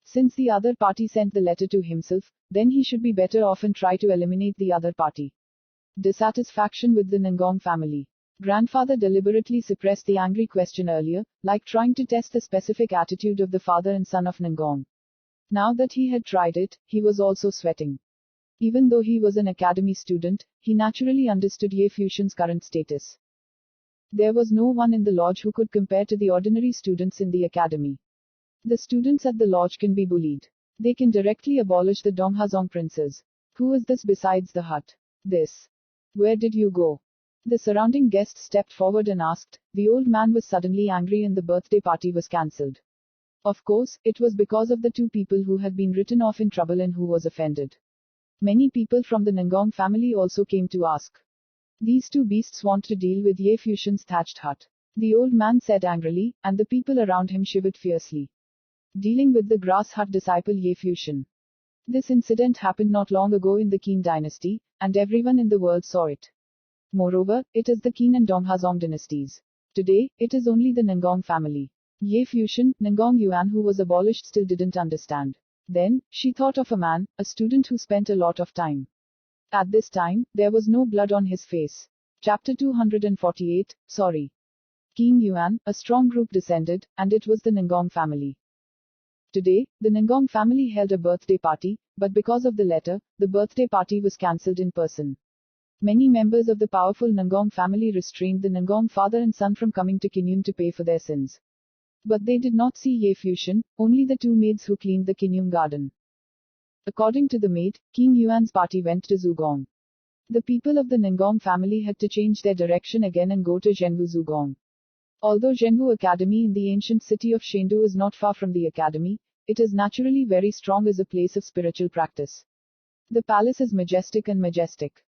Speaker 2: Since the other party sent the letter to himself, then he should be better off and try to eliminate the other party. Dissatisfaction with the Nangong family. Grandfather deliberately suppressed the angry question earlier, like trying to test the specific attitude of the father and son of Nangong. Now that he had tried it, he was also sweating. Even though he was an academy student, he naturally understood Ye Fusion's current status. There was no one in the lodge who could compare to the ordinary students in the academy. The students at the lodge can be bullied. They can directly abolish the Donghazong princes. Who is this besides the hut? This. Where did you go? The surrounding guests stepped forward and asked. The old man was suddenly angry and the birthday party was cancelled. Of course, it was because of the two people who had been written off in trouble and who was offended. Many people from the Nangong family also came to ask. These two beasts want to deal with Ye Fusion's thatched hut. The old man said angrily, and the people around him shivered fiercely. Dealing with the grass hut disciple Ye Fusion. This incident happened not long ago in the Qin dynasty, and everyone in the world saw it. Moreover, it is the Qin and Donghazong dynasties. Today, it is only the Nangong family. Ye Fusion, Nangong Yuan, who was abolished, still didn't understand. Then, she thought of a man, a student who spent a lot of time. At this time, there was no blood on his face. Chapter 248, Sorry. King Yuan, a strong group descended, and it was the Nangong family. Today, the Nangong family held a birthday party, but because of the letter, the birthday party was cancelled in person. Many members of the powerful Nangong family restrained the Nangong father and son from coming to Kinyum to pay for their sins. But they did not see Ye Fusion, only the two maids who cleaned the Kinyum garden. According to the maid, King Yuan's party went to Zugong. The people of the Nangong family had to change their direction again and go to Zhenwu Zugong. Although Zhenwu Academy in the ancient city of Shendu is not far from the academy, it is naturally very strong as a place of spiritual practice. The palace is majestic and majestic.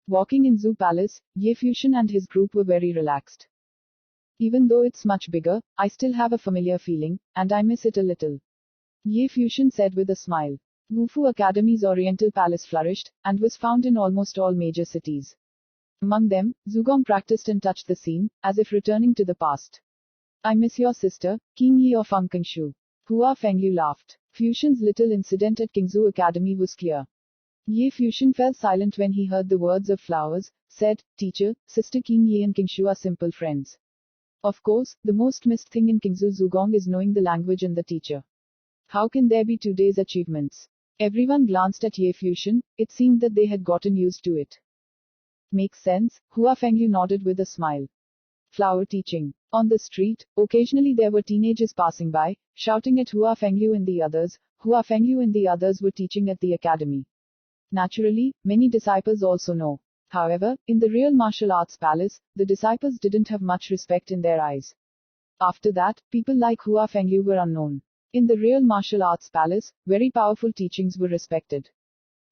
Speaker 2: Walking in Zoo Palace, Ye Fusion and his group were very relaxed. Even though it's much bigger, I still have a familiar feeling, and I miss it a little. Ye Fusion said with a smile. Wufu Academy's Oriental Palace flourished, and was found in almost all major cities. Among them, Zugong practiced and touched the scene, as if returning to the past. I miss your sister, King Yi of Angkengshu. Hua Fengyu laughed. Fusion's little incident at Kingzhou Academy was clear. Ye Fusion fell silent when he heard the words of flowers, said, Teacher, Sister King Yi and Kingshu are simple friends. Of course, the most missed thing in Kingzhou Zugong is knowing the language and the teacher. How can there be today's achievements? Everyone glanced at Ye Fusion, it seemed that they had gotten used to it. Makes sense, Hua Fengyu nodded with a smile. Flower teaching. On the street, occasionally there were teenagers passing by, shouting at Hua Fengyu and the others. Hua Fengyu and the others were teaching at the academy. Naturally, many disciples also know. However, in the real martial arts palace, the disciples didn't have much respect in their eyes. After that, people like Hua Fengyu were unknown. In the real martial arts palace, very powerful teachings were respected.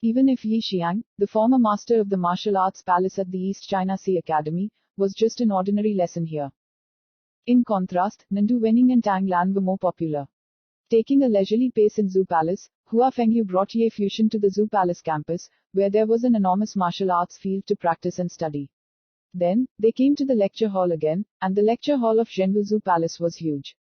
Speaker 2: Even if Yi Xiang, the former master of the martial arts palace at the East China Sea Academy, was just an ordinary lesson here. In contrast, Nandu Wening and Tang Lan were more popular. Taking a leisurely pace in Zoo Palace, Hua Fengyu brought Ye Fusion to the Zoo Palace campus, where there was an enormous martial arts field to practice and study. Then, they came to the lecture hall again, and the lecture hall of Zhenwu Zoo Palace was huge.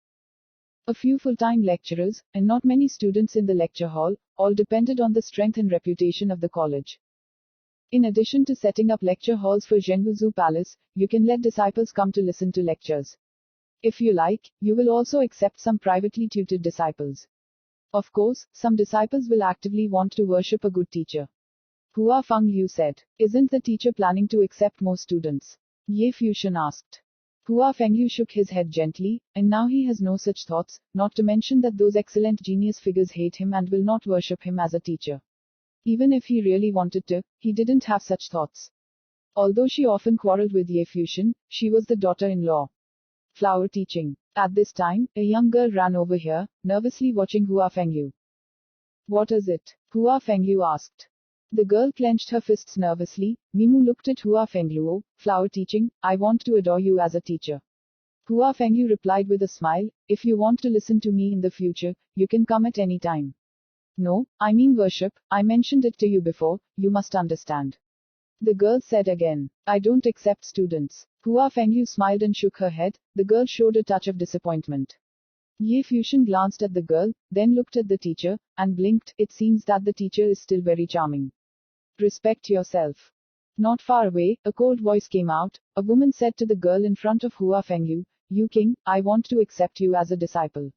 Speaker 2: A few full-time lecturers, and not many students in the lecture hall, all depended on the strength and reputation of the college. In addition to setting up lecture halls for Zhenwu Zoo Palace, you can let disciples come to listen to lectures. If you like, you will also accept some privately tutored disciples. Of course, some disciples will actively want to worship a good teacher. Hua Fengyu said. Isn't the teacher planning to accept more students? Ye Fusion asked. Hua Fengyu shook his head gently, and now he has no such thoughts, not to mention that those excellent genius figures hate him and will not worship him as a teacher. Even if he really wanted to, he didn't have such thoughts. Although she often quarreled with Ye Fusion, she was the daughter-in-law. Flower teaching. At this time, a young girl ran over here, nervously watching Hua Fengyu. What is it? Hua Fengyu asked. The girl clenched her fists nervously. Mimu looked at Hua Fengyu. Oh, flower teaching, I want to adore you as a teacher. Hua Fengyu replied with a smile, if you want to listen to me in the future, you can come at any time. No, I mean worship, I mentioned it to you before, you must understand. The girl said again, I don't accept students. Hua Fengyu smiled and shook her head, the girl showed a touch of disappointment. Ye Fusion glanced at the girl, then looked at the teacher, and blinked. It seems that the teacher is still very charming. Respect yourself. Not far away, a cold voice came out. A woman said to the girl in front of Hua Fengyu, "You king, I want to accept you as a disciple."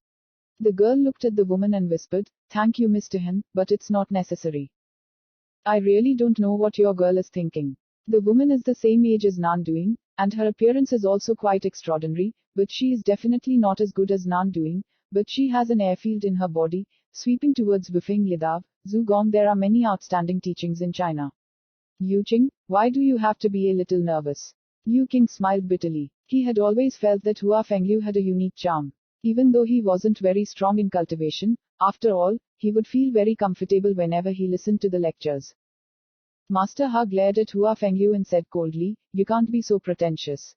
Speaker 2: The girl looked at the woman and whispered, "Thank you, Mr. Han, but it's not necessary. I really don't know what your girl is thinking." The woman is the same age as Nan Doing, and her appearance is also quite extraordinary, but she is definitely not as good as Nan Doing, but she has an airfield in her body, sweeping towards Wufeng Lidav, Zugong. There are many outstanding teachings in China. Yu Qing, why do you have to be a little nervous? Yu King smiled bitterly. He had always felt that Hua Fengyu had a unique charm. Even though he wasn't very strong in cultivation, after all, he would feel very comfortable whenever he listened to the lectures. Master Ha glared at Hua Fengyu and said coldly, "You can't be so pretentious.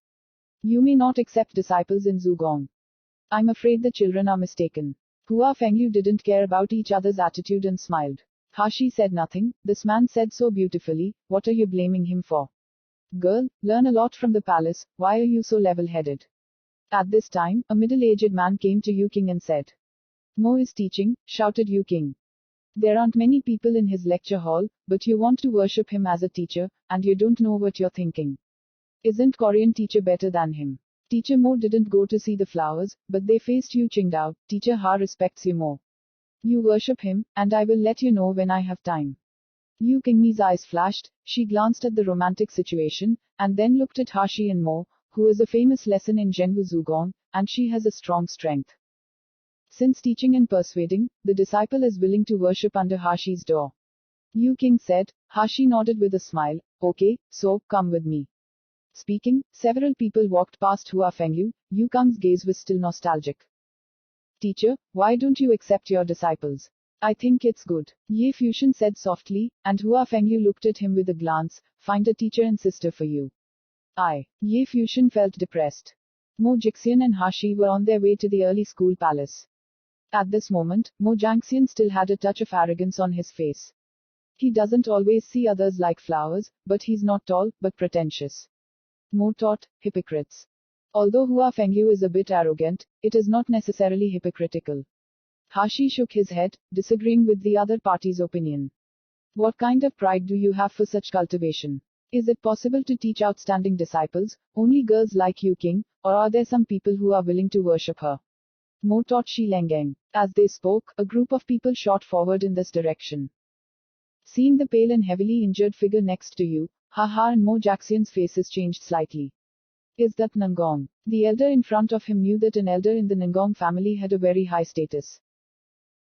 Speaker 2: You may not accept disciples in Zugong. I'm afraid the children are mistaken." Hua Fengyu didn't care about each other's attitude and smiled. Hashi said nothing. This man said so beautifully, what are you blaming him for? Girl, learn a lot from the palace, why are you so level-headed? At this time, a middle-aged man came to Yu King and said, "Mo is teaching," shouted Yu King. "There aren't many people in his lecture hall, but you want to worship him as a teacher, and you don't know what you're thinking. Isn't Korean teacher better than him?" Teacher Mo didn't go to see the flowers, but they faced Yu Qingdao. "Teacher Ha respects you more. You worship him, and I will let you know when I have time." Yu Qingmi's eyes flashed. She glanced at the romantic situation, and then looked at Hashi and Mo, who is a famous lesson in Zhenwu Zugong, and she has a strong strength. Since teaching and persuading, the disciple is willing to worship under Hashi's door. Yu King said. Hashi nodded with a smile. "Okay, so, come with me." Speaking, several people walked past Hua Fengyu. Yu Kang's gaze was still nostalgic. "Teacher, why don't you accept your disciples? I think it's good," Ye Fusion said softly, and Hua Fengyu looked at him with a glance. "Find a teacher and sister for you." Ye Fusion felt depressed. Mo Jixian and Hashi were on their way to the early school palace. At this moment, Mo Jiangxian still had a touch of arrogance on his face. He doesn't always see others like flowers, but he's not tall, but pretentious. Mo taught, hypocrites. Although Hua Fengyu is a bit arrogant, it is not necessarily hypocritical. Hashi shook his head, disagreeing with the other party's opinion. What kind of pride do you have for such cultivation? Is it possible to teach outstanding disciples, only girls like Yu King, or are there some people who are willing to worship her? Mo taught Shi Lengang. As they spoke, a group of people shot forward in this direction. Seeing the pale and heavily injured figure next to you, Ha and Mo Jiaxian's faces changed slightly. Is that Nangong? The elder in front of him knew that an elder in the Nangong family had a very high status.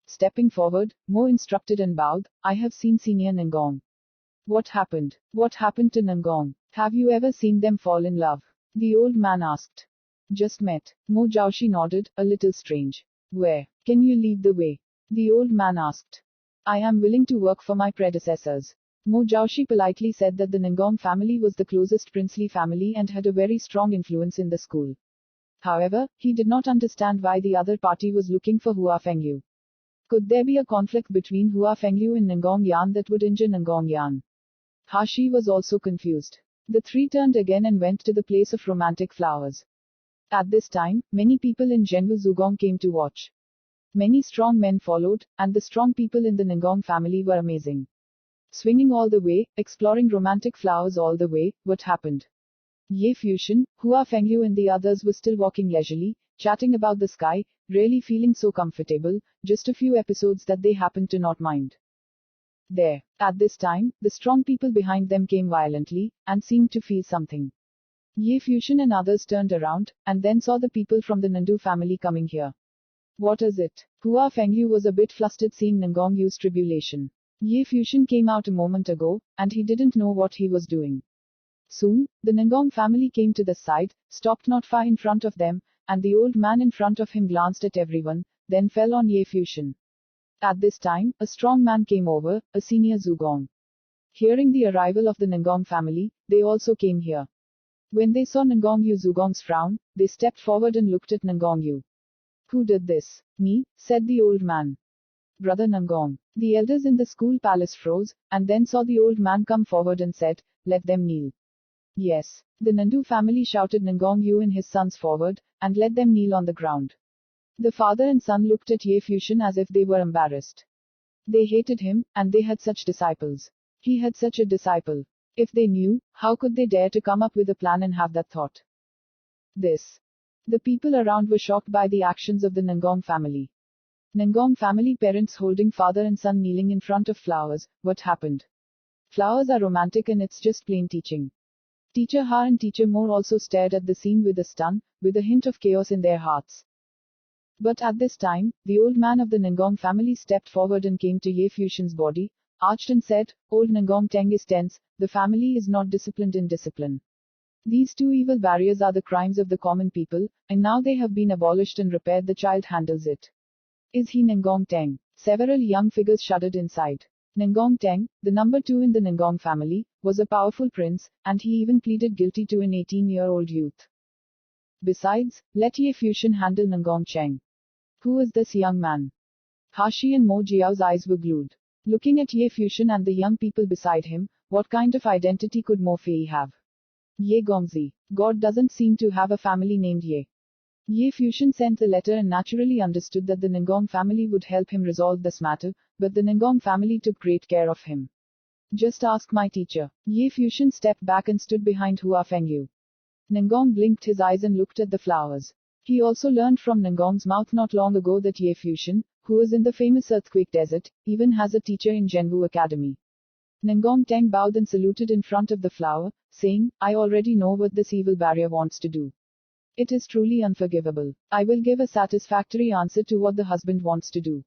Speaker 2: Stepping forward, Mo instructed and bowed. "I have seen Senior Nangong." "What happened? What happened to Nangong? Have you ever seen them fall in love?" the old man asked. "Just met." Mo Jiaoshi nodded, a little strange. "Where? Can you lead the way?" the old man asked. "I am willing to work for my predecessors." Mo Jiaoshi politely said that the Nangong family was the closest princely family and had a very strong influence in the school. However, he did not understand why the other party was looking for Hua Fengyu. Could there be a conflict between Hua Fengyu and Nangong Yan that would injure Nangong Yan? Hashi was also confused. The three turned again and went to the place of romantic flowers. At this time, many people in Zhenwu Zugong came to watch. Many strong men followed, and the strong people in the Nangong family were amazing. Swinging all the way, exploring romantic flowers all the way, what happened? Ye Fusion, Hua Fengyu and the others were still walking leisurely, chatting about the sky, really feeling so comfortable, just a few episodes that they happened to not mind. There. At this time, the strong people behind them came violently, and seemed to feel something. Ye Fusion and others turned around, and then saw the people from the Nandu family coming here. What is it? Hua Fengyu was a bit flustered seeing Nangong Yu's tribulation. Ye Fusion came out a moment ago, and he didn't know what he was doing. Soon, the Nangong family came to the side, stopped not far in front of them, and the old man in front of him glanced at everyone, then fell on Ye Fusion. At this time, a strong man came over, a senior Zugong. Hearing the arrival of the Nangong family, they also came here. When they saw Nangong Yu Zugong's frown, they stepped forward and looked at Nangong Yu. "Who did this?" "Me," said the old man. "Brother Nangong." The elders in the school palace froze, and then saw the old man come forward and said, "Let them kneel." Yes. The Nandu family shouted Nangong Yu and his sons forward, and let them kneel on the ground. The father and son looked at Ye Fusion as if they were embarrassed. They hated him, and they had such disciples. He had such a disciple. If they knew, how could they dare to come up with a plan and have that thought? This. The people around were shocked by the actions of the Nangong family. Nangong family parents holding father and son kneeling in front of flowers. What happened? Flowers are romantic and it's just plain teaching. Teacher Ha and Teacher Mo also stared at the scene with a stun, with a hint of chaos in their hearts. But at this time, the old man of the Nangong family stepped forward and came to Ye Fusion's body, arched and said, "Old Nangong Teng is tense, the family is not disciplined in discipline. These two evil barriers are the crimes of the common people, and now they have been abolished and repaired. The child handles it. Is he Nangong Teng?" Several young figures shuddered inside. Nangong Teng, the number 2 in the Nangong family, was a powerful prince, and he even pleaded guilty to an 18-year-old youth. Besides, let Ye Fusion handle Nangong Cheng. Who is this young man? Hashi and Mo Jiao's eyes were glued. Looking at Ye Fusion and the young people beside him, what kind of identity could Mo Fei have? Ye Gongzi. God doesn't seem to have a family named Ye. Ye Fusion sent the letter and naturally understood that the Nangong family would help him resolve this matter, but the Nangong family took great care of him. Just ask my teacher. Ye Fusion stepped back and stood behind Hua Fengyu. Nangong blinked his eyes and looked at the flowers. He also learned from Nangong's mouth not long ago that Ye Fusion, who is in the famous earthquake desert, even has a teacher in Zhenwu Academy. Nangong Teng bowed and saluted in front of the flower, saying, "I already know what this evil barrier wants to do. It is truly unforgivable. I will give a satisfactory answer to what the husband wants to do."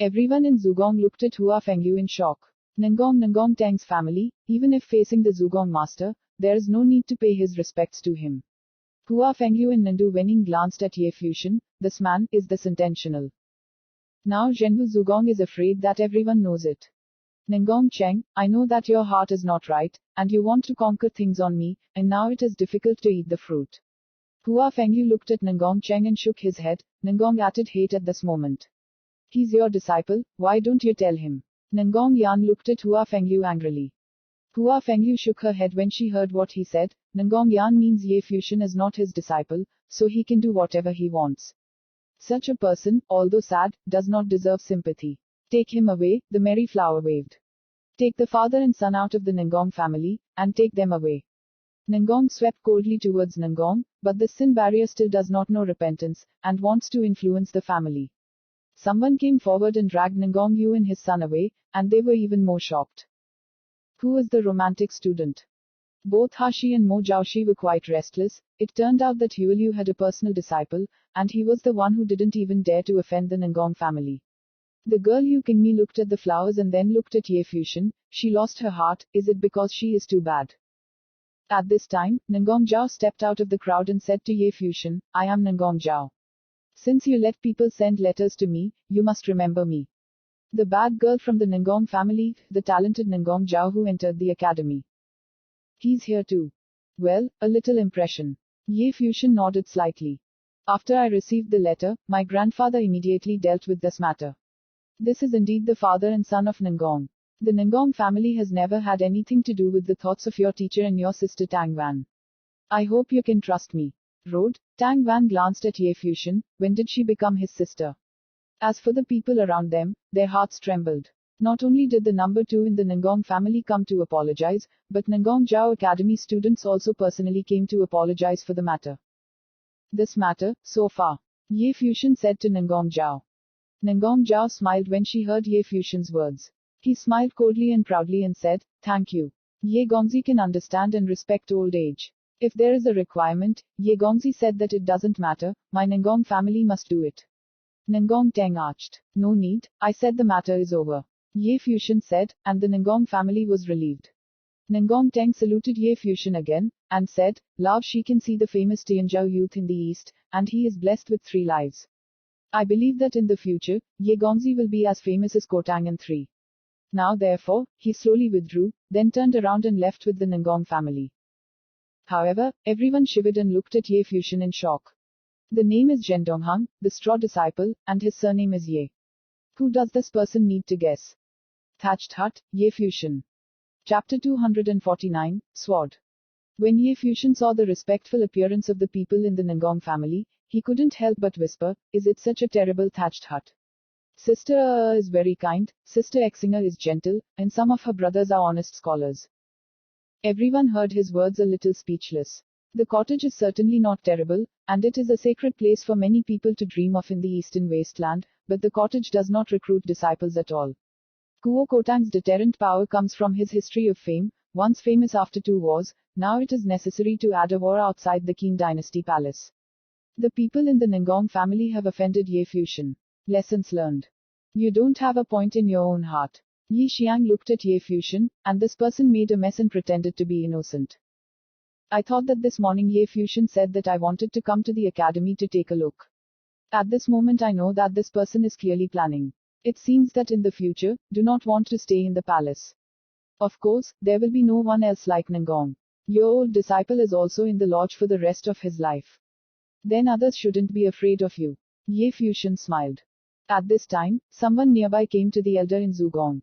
Speaker 2: Everyone in Zugong looked at Hua Fengyu in shock. Nangong Teng's family, even if facing the Zugong master, there is no need to pay his respects to him. Hua Fengyu and Nandu Wening glanced at Ye Fusion. This man, is this intentional? Now Zhenwu Zugong is afraid that everyone knows it. Nangong Cheng, I know that your heart is not right, and you want to conquer things on me, and now it is difficult to eat the fruit. Hua Fengyu looked at Nangong Cheng and shook his head. Nangong added hate at this moment. He's your disciple, why don't you tell him? Nangong Yan looked at Hua Fengyu angrily. Hua Fengyu shook her head when she heard what he said. Nangong Yan means Ye Fusion is not his disciple, so he can do whatever he wants. Such a person, although sad, does not deserve sympathy. Take him away, the merry flower waved. Take the father and son out of the Nangong family, and take them away. Nangong swept coldly towards Nangong, but the sin barrier still does not know repentance, and wants to influence the family. Someone came forward and dragged Nangong Yu and his son away, and they were even more shocked. Who is the romantic student? Both Hashi and Mo Jiaoshi were quite restless. It turned out that Huiliu had a personal disciple, and he was the one who didn't even dare to offend the Nangong family. The girl Yu Qingmi looked at the flowers and then looked at Ye Fusion. She lost her heart. Is it because she is too bad? At this time, Nangong Jiao stepped out of the crowd and said to Ye Fusion, "I am Nangong Jiao. Since you let people send letters to me, you must remember me." The bad girl from the Nangong family, the talented Nangong Jiao who entered the academy. He's here too. Well, a little impression. Ye Fusion nodded slightly. After I received the letter, my grandfather immediately dealt with this matter. This is indeed the father and son of Nangong. The Nangong family has never had anything to do with the thoughts of your teacher and your sister Tang Wan. I hope you can trust me. Road, Tang Wan glanced at Ye Fusion. When did she become his sister? As for the people around them, their hearts trembled. Not only did the number 2 in the Nangong family come to apologize, but Nangong Jiao Academy students also personally came to apologize for the matter. This matter, so far. Ye Fusion said to Nangong Jiao. Nangong Jiao smiled when she heard Ye Fusion's words. He smiled coldly and proudly and said, "Thank you. Ye Gongzi can understand and respect old age. If there is a requirement," Ye Gongzi said, "that it doesn't matter, my Nangong family must do it." Nangong Teng arched. "No need, I said the matter is over." Ye Fusion said, and the Nangong family was relieved. Nangong Teng saluted Ye Fusion again, and said, "Lao Shi can see the famous Tianzhou youth in the east, and he is blessed with 3 lives. I believe that in the future, Ye Gongzi will be as famous as Kotang and 3. Now therefore," he slowly withdrew, then turned around and left with the Nangong family. However, everyone shivered and looked at Ye Fusion in shock. The name is Zhendonghang, the straw disciple, and his surname is Ye. Who does this person need to guess? Thatched hut, Ye Fusion. Chapter 249, Sword. When Ye Fusion saw the respectful appearance of the people in the Nangong family, He couldn't help but whisper, "Is it such a terrible thatched hut? Sister is very kind, Sister Exinger is gentle, and some of her brothers are honest scholars." Everyone heard his words a little speechless. The cottage is certainly not terrible, and it is a sacred place for many people to dream of in the eastern wasteland, but the cottage does not recruit disciples at all. Kuo Kotang's deterrent power comes from his history of fame, once famous after 2 wars, now it is necessary to add a war outside the Qin dynasty palace. The people in the Ningong family have offended Ye Fuxian. Lessons learned. You don't have a point in your own heart. Yi Xiang looked at Ye Fuxian, and this person made a mess and pretended to be innocent. I thought that this morning Ye Fuxian said that I wanted to come to the academy to take a look. At this moment I know that this person is clearly planning. It seems that in the future, do not want to stay in the palace. Of course, there will be no one else like Ningong. Your old disciple is also in the lodge for the rest of his life. Then others shouldn't be afraid of you. Ye Fuxian smiled. At this time, someone nearby came to the elder in Zugong.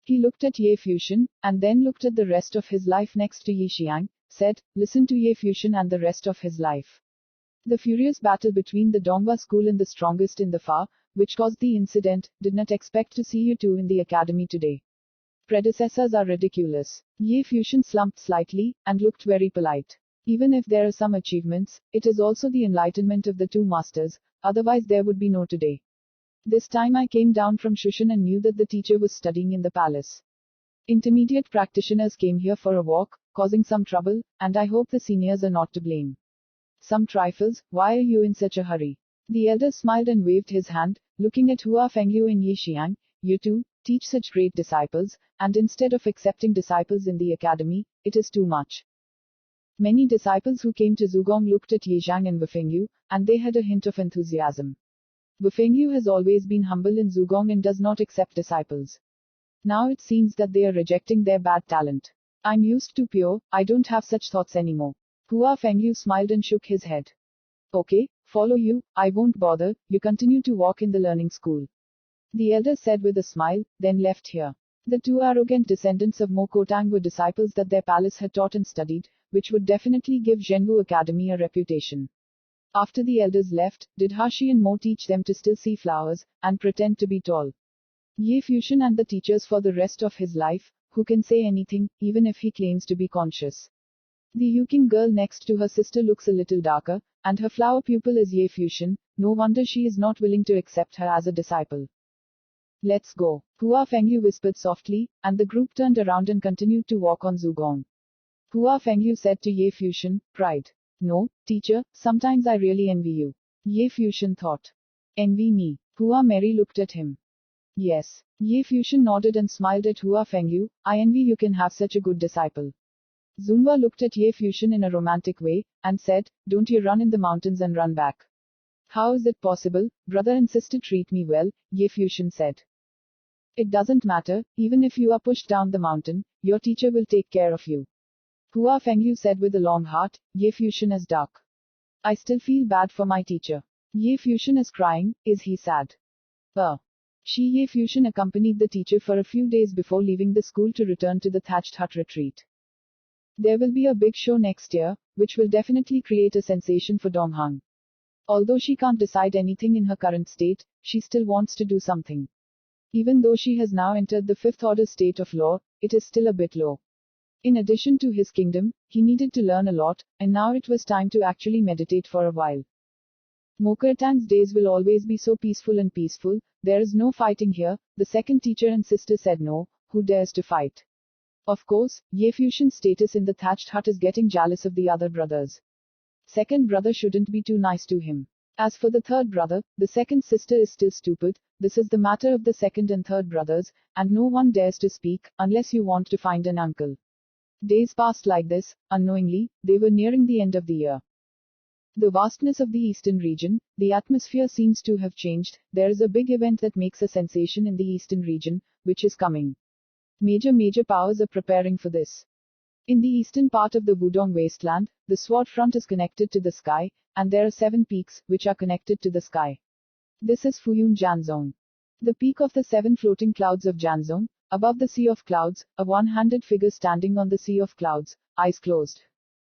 Speaker 2: He looked at Ye Fuxian, and then looked at the rest of his life next to Yi Xiang, said, "Listen to Ye Fuxian and the rest of his life. The furious battle between the Donghua school and the strongest in the Fa, which caused the incident, did not expect to see you two in the academy today. Predecessors are ridiculous." Ye Fuxian slumped slightly, and looked very polite. Even if there are some achievements, it is also the enlightenment of the two masters, otherwise there would be no today. This time I came down from Shushan and knew that the teacher was studying in the palace. Intermediate practitioners came here for a walk, causing some trouble, and I hope the seniors are not to blame. Some trifles, why are you in such a hurry? The elder smiled and waved his hand, looking at Hua Fengliu and Yi Xiang. You two, teach such great disciples, and instead of accepting disciples in the academy, it is too much. Many disciples who came to Zugong looked at Yi Xiang and Wu Fengliu, and they had a hint of enthusiasm. Wu Fengliu has always been humble in Zugong and does not accept disciples. Now it seems that they are rejecting their bad talent. I'm used to pure, I don't have such thoughts anymore. Hua Fengliu smiled and shook his head. Okay, follow you, I won't bother, you continue to walk in the learning school. The elder said with a smile, then left here. The two arrogant descendants of Mo Kotang were disciples that their palace had taught and studied, which would definitely give Zhenwu Academy a reputation. After the elders left, did Hashi and Mo teach them to still see flowers, and pretend to be tall? Ye Fuxian and the teachers for the rest of his life, who can say anything, even if he claims to be conscious. The Yuking girl next to her sister looks a little darker, and her flower pupil is Ye Fuxian, no wonder she is not willing to accept her as a disciple. Let's go. Hua Fengliu whispered softly, and the group turned around and continued to walk on Zugong. Hua Fengliu said to Ye Fuxian, pride. No, teacher, sometimes I really envy you. Ye Fuxian thought. Envy me. Hua Mary looked at him. Yes. Ye Fuxian nodded and smiled at Hua Fengliu, I envy you can have such a good disciple. Zunhua looked at Ye Fuxian in a romantic way, and said, don't you run in the mountains and run back. How is it possible? Brother and sister treat me well, Ye Fuxian said. It doesn't matter, even if you are pushed down the mountain, your teacher will take care of you. Hua Fengliu said with a long heart, Ye Fuxian is dark. I still feel bad for my teacher. Ye Fuxian is crying, is he sad? Ye Fuxian accompanied the teacher for a few days before leaving the school to return to the thatched hut retreat. There will be a big show next year, which will definitely create a sensation for Donghang. Although she can't decide anything in her current state, she still wants to do something. Even though she has now entered the fifth order state of law, it is still a bit low. In addition to his kingdom, he needed to learn a lot, and now it was time to actually meditate for a while. Mo Kotang's days will always be so peaceful and peaceful, there is no fighting here, the second teacher and sister said no, who dares to fight? Of course, Ye Fuxian's status in the thatched hut is getting jealous of the other brothers. Second brother shouldn't be too nice to him. As for the third brother, the second sister is still stupid, this is the matter of the second and third brothers, and no one dares to speak, unless you want to find an uncle. Days passed like this, unknowingly, they were nearing the end of the year. The vastness of the eastern region, the atmosphere seems to have changed, there is a big event that makes a sensation in the eastern region, which is coming. Major powers are preparing for this. In the eastern part of the Wudong wasteland, the sword front is connected to the sky, and there are 7 peaks, which are connected to the sky. This is Fuyun Janzong. The peak of the 7 floating clouds of Janzong, above the sea of clouds, a one-handed figure standing on the sea of clouds, eyes closed.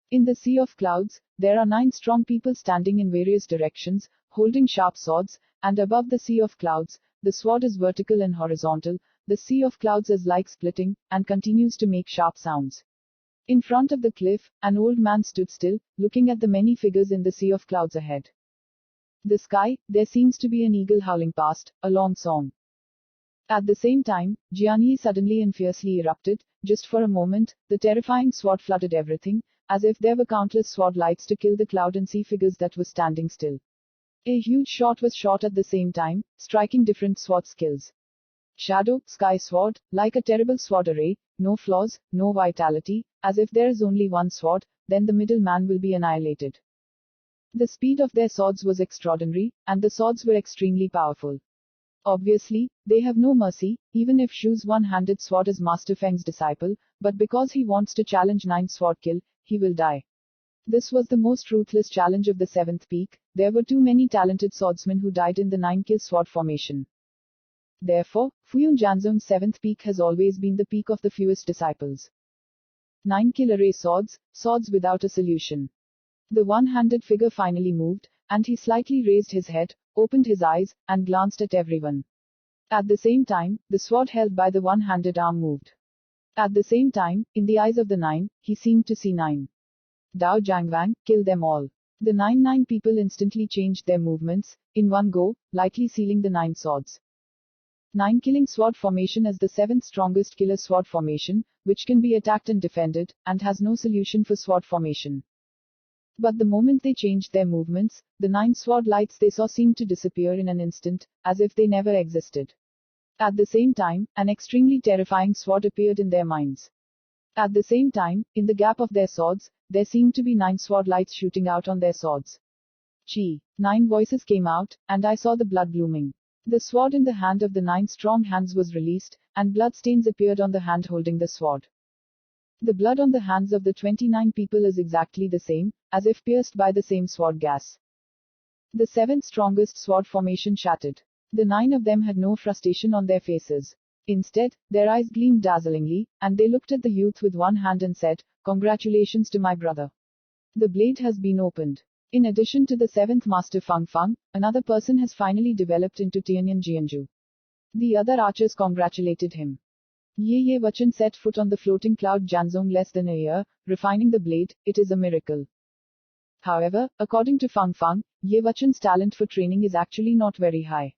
Speaker 2: In the sea of clouds, there are 9 strong people standing in various directions, holding sharp swords, and above the sea of clouds, the sword is vertical and horizontal, the sea of clouds is like splitting, and continues to make sharp sounds. In front of the cliff, an old man stood still, looking at the many figures in the sea of clouds ahead. The sky, there seems to be an eagle howling past, a long song. At the same time, Jianyi suddenly and fiercely erupted. Just for a moment, the terrifying sword flooded everything, as if there were countless sword lights to kill the cloud and sea figures that were standing still. A huge shot was shot at the same time, striking different sword skills. Shadow, sky sword, like a terrible sword array, no flaws, no vitality, as if there is only one sword, then the middle man will be annihilated. The speed of their swords was extraordinary, and the swords were extremely powerful. Obviously, they have no mercy, even if Shu's one-handed sword is Master Feng's disciple, but because he wants to challenge 9 sword kill, he will die. This was the most ruthless challenge of the 7th peak. There were too many talented swordsmen who died in the 9-kill sword formation. Therefore, Fuyun Janzong's 7th peak has always been the peak of the fewest disciples. 9-kill array swords, swords without a solution. The one-handed figure finally moved, and he slightly raised his head, opened his eyes, and glanced at everyone. At the same time, the sword held by the one-handed arm moved. At the same time, in the eyes of the 9, he seemed to see 9. Dao Jiangwang, kill them all. The 9 people instantly changed their movements, in one go, lightly sealing the 9 swords. 9 killing sword formation is the 7th strongest killer sword formation, which can be attacked and defended, and has no solution for sword formation. But the moment they changed their movements, the 9 sword lights they saw seemed to disappear in an instant, as if they never existed. At the same time, an extremely terrifying sword appeared in their minds. At the same time, in the gap of their swords, there seemed to be 9 sword lights shooting out on their swords. Chi. 9 voices came out, and I saw the blood blooming. The sword in the hand of the 9 strong hands was released, and blood stains appeared on the hand holding the sword. The blood on the hands of the 29 people is exactly the same, as if pierced by the same sword gas. The 7th strongest sword formation shattered. The 9 of them had no frustration on their faces. Instead, their eyes gleamed dazzlingly, and they looked at the youth with one hand and said, "Congratulations to my brother. The blade has been opened." In addition to the 7th master Fang Fang, another person has finally developed into Tianyan Jianzhu. The other archers congratulated him. Ye Wachan set foot on the floating cloud Janzong less than a year, refining the blade. It is a miracle. However, according to Fang Fang, Ye Wachan's talent for training is actually not very high.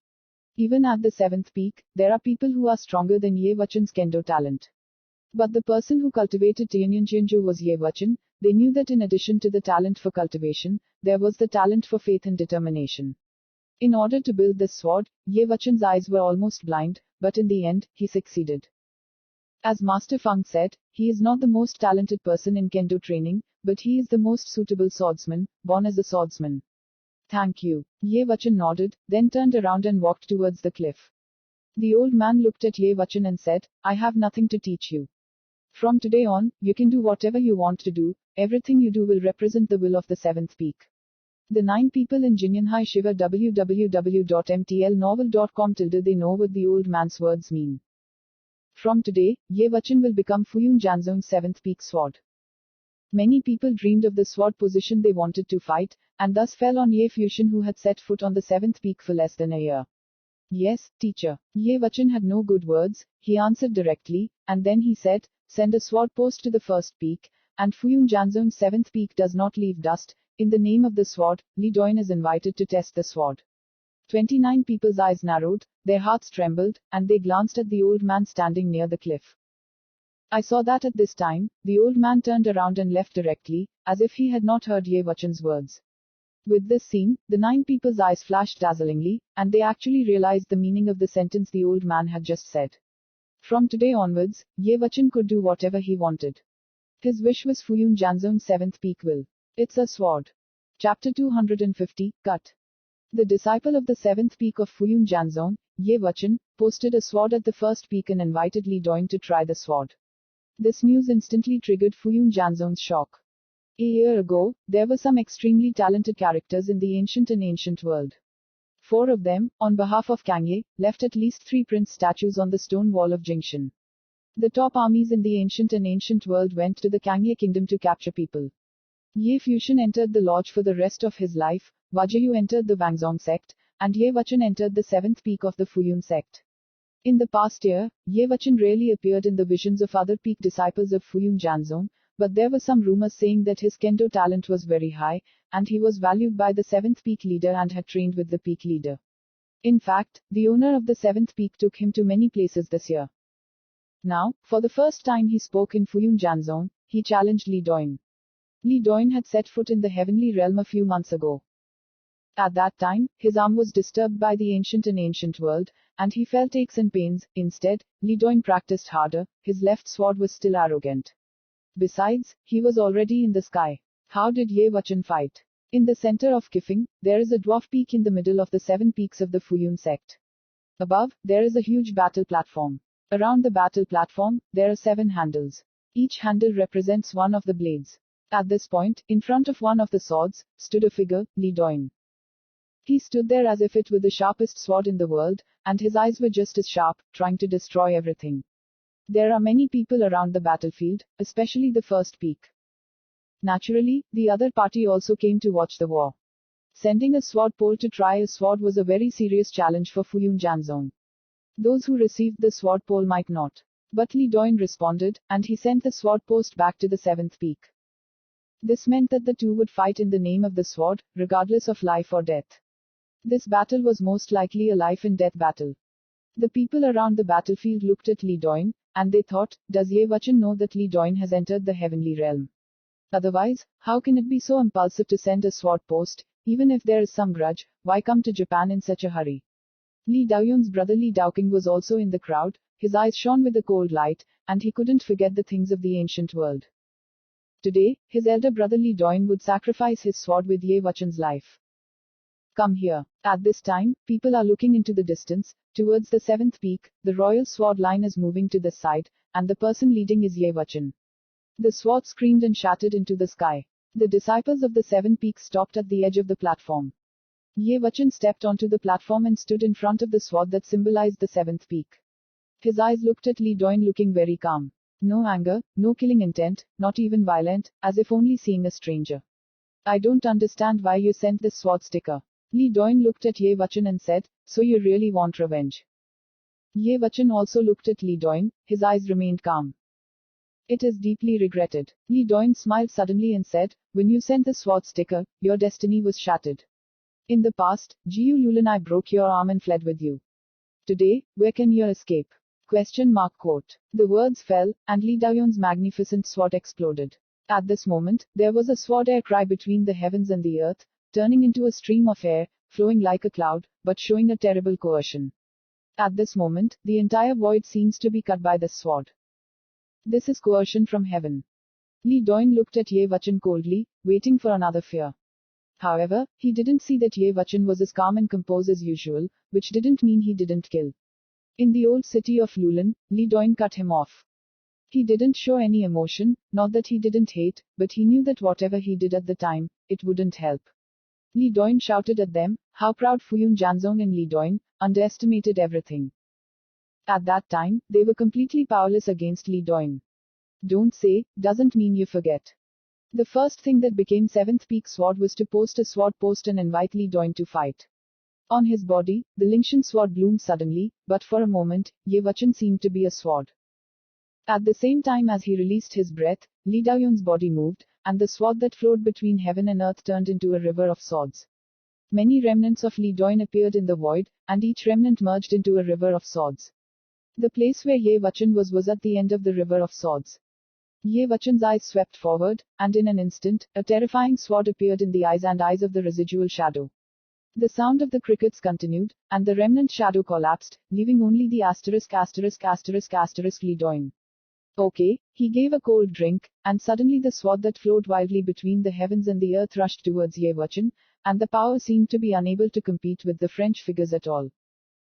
Speaker 2: Even at the 7th peak, there are people who are stronger than Ye Wachan's kendo talent. But the person who cultivated Tianyan Jianzhu was Ye Wachan. They knew that in addition to the talent for cultivation, there was the talent for faith and determination. In order to build this sword, Ye Wachan's eyes were almost blind, but in the end, he succeeded. As Master Fang said, he is not the most talented person in kendo training, but he is the most suitable swordsman, born as a swordsman. Thank you. Ye Wachan nodded, then turned around and walked towards the cliff. The old man looked at Ye Wachan and said, "I have nothing to teach you. From today on, you can do whatever you want to do, everything you do will represent the will of the 7th peak." The 9 people in Jinyanhai Shiva www.mtlnovel.com they know what the old man's words mean. From today, Ye Wachan will become Fuyun Janzong's 7th peak sword. Many people dreamed of the sword position they wanted to fight, and thus fell on Ye Fusion who had set foot on the 7th peak for less than a year. "Yes, teacher." Ye Wachan had no good words, he answered directly, and then he said, "Send a sword post to the 1st peak, and Fuyun Janzong's 7th peak does not leave dust. In the name of the sword, Li Doin is invited to test the sword." 29 people's eyes narrowed, their hearts trembled, and they glanced at the old man standing near the cliff. I saw that at this time, the old man turned around and left directly, as if he had not heard Ye Wachan's words. With this scene, the 9 people's eyes flashed dazzlingly, and they actually realized the meaning of the sentence the old man had just said. From today onwards, Ye Wachan could do whatever he wanted. His wish was Fuyun Janzong's 7th peak will. It's a sword. Chapter 250, Cut. The disciple of the 7th peak of Fuyun Janzong, Ye Wachan, posted a sword at the 1st peak and invited Li Doin to try the sword. This news instantly triggered Fuyun Janzong's shock. A year ago, there were some extremely talented characters in the ancient and ancient world. 4 of them, on behalf of Kangye, left at least 3 prince statues on the stone wall of Jingshan. The top armies in the ancient and ancient world went to the Kangye kingdom to capture people. Ye Fuxian entered the lodge for the rest of his life, Wajayu entered the Wangzong sect, and Ye Wuchen entered the seventh peak of the Fuyun sect. In the past year, Ye Wuchen rarely appeared in the visions of other peak disciples of Fuyun Janzong, but there were some rumors saying that his kendo talent was very high, and he was valued by the seventh peak leader and had trained with the peak leader. In fact, the owner of the seventh peak took him to many places this year. Now, for the first time he spoke in Fuyun Janzong, he challenged Li Doin. Li Doin had set foot in the heavenly realm a few months ago. At that time, his arm was disturbed by the ancient world, and he felt aches and pains. Instead, Li Doin practiced harder, his left sword was still arrogant. Besides, he was already in the sky. How did Ye Wuchen fight? In the center of Qifeng, there is a dwarf peak in the middle of the seven peaks of the Fuyun sect. Above, there is a huge battle platform. Around the battle platform, there are 7 handles. Each handle represents one of the blades. At this point, in front of one of the swords, stood a figure, Li Doin. He stood there as if it were the sharpest sword in the world, and his eyes were just as sharp, trying to destroy everything. There are many people around the battlefield, especially the first peak. Naturally, the other party also came to watch the war. Sending a sword pole to try a sword was a very serious challenge for Fuyun Janzong. Those who received the sword pole might not. But Li Doin responded, and he sent the sword post back to the seventh peak. This meant that the two would fight in the name of the sword, regardless of life or death. This battle was most likely a life and death battle. The people around the battlefield looked at Li Doin, and they thought, does Ye Wuchen know that Li Doin has entered the heavenly realm? Otherwise, how can it be so impulsive to send a sword post, even if there is some grudge? Why come to Japan in such a hurry? Li Daoyun's brother Li Daoqing was also in the crowd, his eyes shone with a cold light, and he couldn't forget the things of the ancient world. Today, his elder brother Li Doin would sacrifice his sword with Ye Wuchen's life. Come here. At this time, people are looking into the distance, towards the seventh peak, the royal sword line is moving to this side, and the person leading is Ye Wuchen. The sword screamed and shattered into the sky. The disciples of the seven peaks stopped at the edge of the platform. Ye Wuchen stepped onto the platform and stood in front of the sword that symbolized the seventh peak. His eyes looked at Li Doin looking very calm. No anger, no killing intent, not even violent, as if only seeing a stranger. I don't understand why you sent this sword sticker. Li Doin looked at Ye Wuchen and said, so you really want revenge? Ye Wuchen also looked at Li Doin, his eyes remained calm. It is deeply regretted. Li Doin smiled suddenly and said, when you sent the sword sticker, your destiny was shattered. In the past, Jiu Lulunai broke your arm and fled with you. Today, where can you escape? Quote. The words fell, and Li Daoyun's magnificent sword exploded. At this moment, there was a sword air cry between the heavens and the earth, turning into a stream of air, flowing like a cloud, but showing a terrible coercion. At this moment, the entire void seems to be cut by this sword. This is coercion from heaven. Li Doin looked at Ye Wuchen coldly, waiting for another fear. However, he didn't see that Ye Wuchen was as calm and composed as usual, which didn't mean he didn't kill. In the old city of Lulun, Li Doin cut him off. He didn't show any emotion, not that he didn't hate, but he knew that whatever he did at the time, it wouldn't help. Li Doin shouted at them, how proud Fuyun Janzong and Li Doin underestimated everything. At that time, they were completely powerless against Li Doin. Don't say, doesn't mean you forget. The first thing that became seventh peak sword was to post a sword post and invite Li Doin to fight. On his body, the Lingshan sword bloomed suddenly, but for a moment, Ye Wuchen seemed to be a sword. At the same time as he released his breath, Li Daoyun's body moved, and the sword that flowed between heaven and earth turned into a river of swords. Many remnants of Li Doin appeared in the void, and each remnant merged into a river of swords. The place where Ye Wuchen was at the end of the river of swords. Ye Wuchen's eyes swept forward, and in an instant, a terrifying sword appeared in the eyes of the residual shadow. The sound of the crickets continued, and the remnant shadow collapsed, leaving only the ***** Li Doin. Okay, he gave a cold drink, and suddenly the sword that flowed wildly between the heavens and the earth rushed towards Ye Wuchen, and the power seemed to be unable to compete with the French figures at all.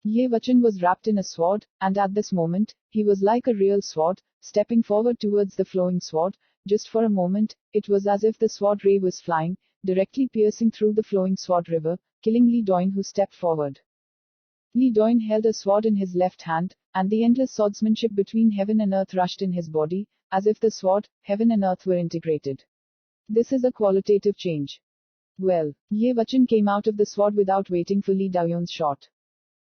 Speaker 2: Ye Wuchen was wrapped in a sword, and at this moment, he was like a real sword, stepping forward towards the flowing sword. Just for a moment, it was as if the sword ray was flying, directly piercing through the flowing sword river, killing Li Doin who stepped forward. Li Doin held a sword in his left hand, and the endless swordsmanship between heaven and earth rushed in his body, as if the sword, heaven and earth were integrated. This is a qualitative change. Well, Ye Wachun came out of the sword without waiting for Li Daoyun's shot.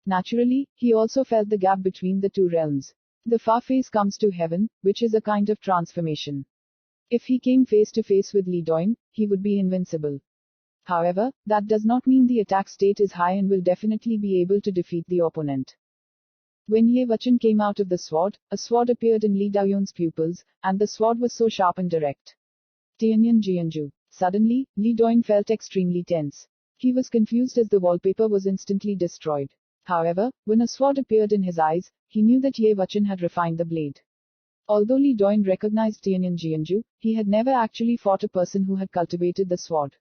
Speaker 2: Naturally, he also felt the gap between the two realms. The far face comes to heaven, which is a kind of transformation. If he came face to face with Li Daoyun, he would be invincible. However, that does not mean the attack state is high and will definitely be able to defeat the opponent. When Ye Wachun came out of the sword, a sword appeared in Li Daoyun's pupils, and the sword was so sharp and direct. Tianyan Jianzhu. Suddenly, Li Daoyun felt extremely tense. He was confused as the wallpaper was instantly destroyed. However, when a sword appeared in his eyes, he knew that Ye Wachun had refined the blade. Although Li Daoyun recognized Tianyan Jianzhu, he had never actually fought a person who had cultivated the sword.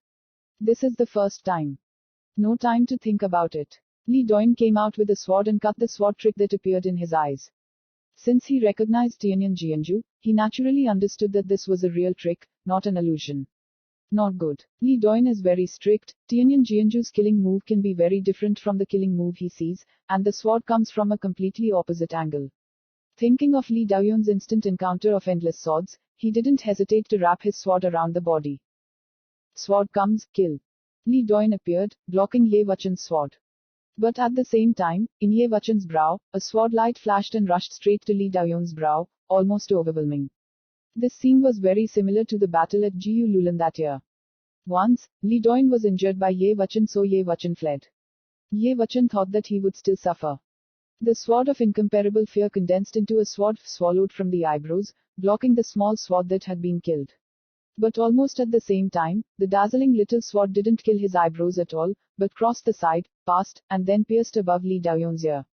Speaker 2: This is the first time. No time to think about it. Li Daoyun came out with a sword and cut the sword trick that appeared in his eyes. Since he recognized Tianyan Jianzhu, he naturally understood that this was a real trick, not an illusion. Not good. Li Daoyun is very strict. Tianyan Jianzhu's killing move can be very different from the killing move he sees, and the sword comes from a completely opposite angle. Thinking of Li Daoyun's instant encounter of endless swords, he didn't hesitate to wrap his sword around the body. Sword comes, kill. Li Daoyun appeared, blocking Ye Wachun's sword. But at the same time, in Ye Wachun's brow, a sword light flashed and rushed straight to Li Daoyun's brow, almost overwhelming. This scene was very similar to the battle at Jiu Lulan that year. Once, Li Daoyun was injured by Ye Wachun, so Ye Wachun fled. Ye Wachun thought that he would still suffer. The sword of incomparable fear condensed into a sword swallowed from the eyebrows, blocking the small sword that had been killed. But almost at the same time, the dazzling little sword didn't kill his eyebrows at all, but crossed the side, passed, and then pierced above Li Daoyun's ear.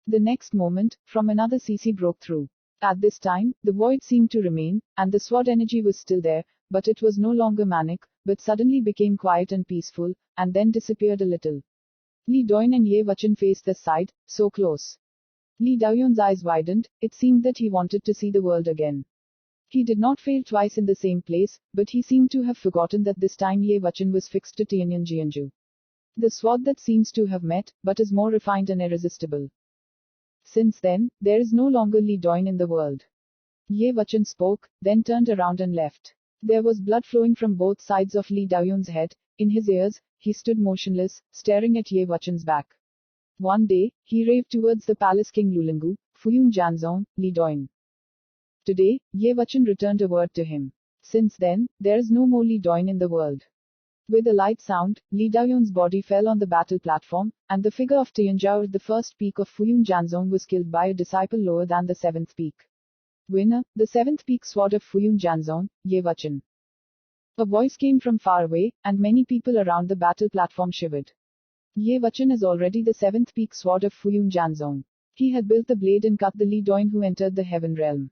Speaker 2: The next moment, from another CC broke through. At this time, the void seemed to remain, and the sword energy was still there, but it was no longer manic, but suddenly became quiet and peaceful, and then disappeared a little. Li Daoyun and Ye Wachun faced the side, so close. Li Daoyun's eyes widened, it seemed that he wanted to see the world again. He did not fail twice in the same place, but he seemed to have forgotten that this time Ye Wachun was fixed to Tianyan Jianzhu. The sword that seems to have met, but is more refined and irresistible. Since then, there is no longer Li Daoyun in the world. Ye Wachun spoke, then turned around and left. There was blood flowing from both sides of Li Daoyun's head. In his ears, he stood motionless, staring at Ye Wachun's back. One day, he raved towards the palace king Lulingu, Fuyun Janzong, Li Daoyun. Today, Ye Wachun returned a word to him. Since then, there is no more Li Daoyun in the world. With a light sound, Li Daoyun's body fell on the battle platform, and the figure of Tianzhao at the first peak of Fuyun Janzong was killed by a disciple lower than the seventh peak. Winner, the seventh peak sword of Fuyun Janzong, Ye Wachun. A voice came from far away, and many people around the battle platform shivered. Ye Wachun is already the seventh peak sword of Fuyun Janzong. He had built the blade and cut the Li Daoyun who entered the heaven realm.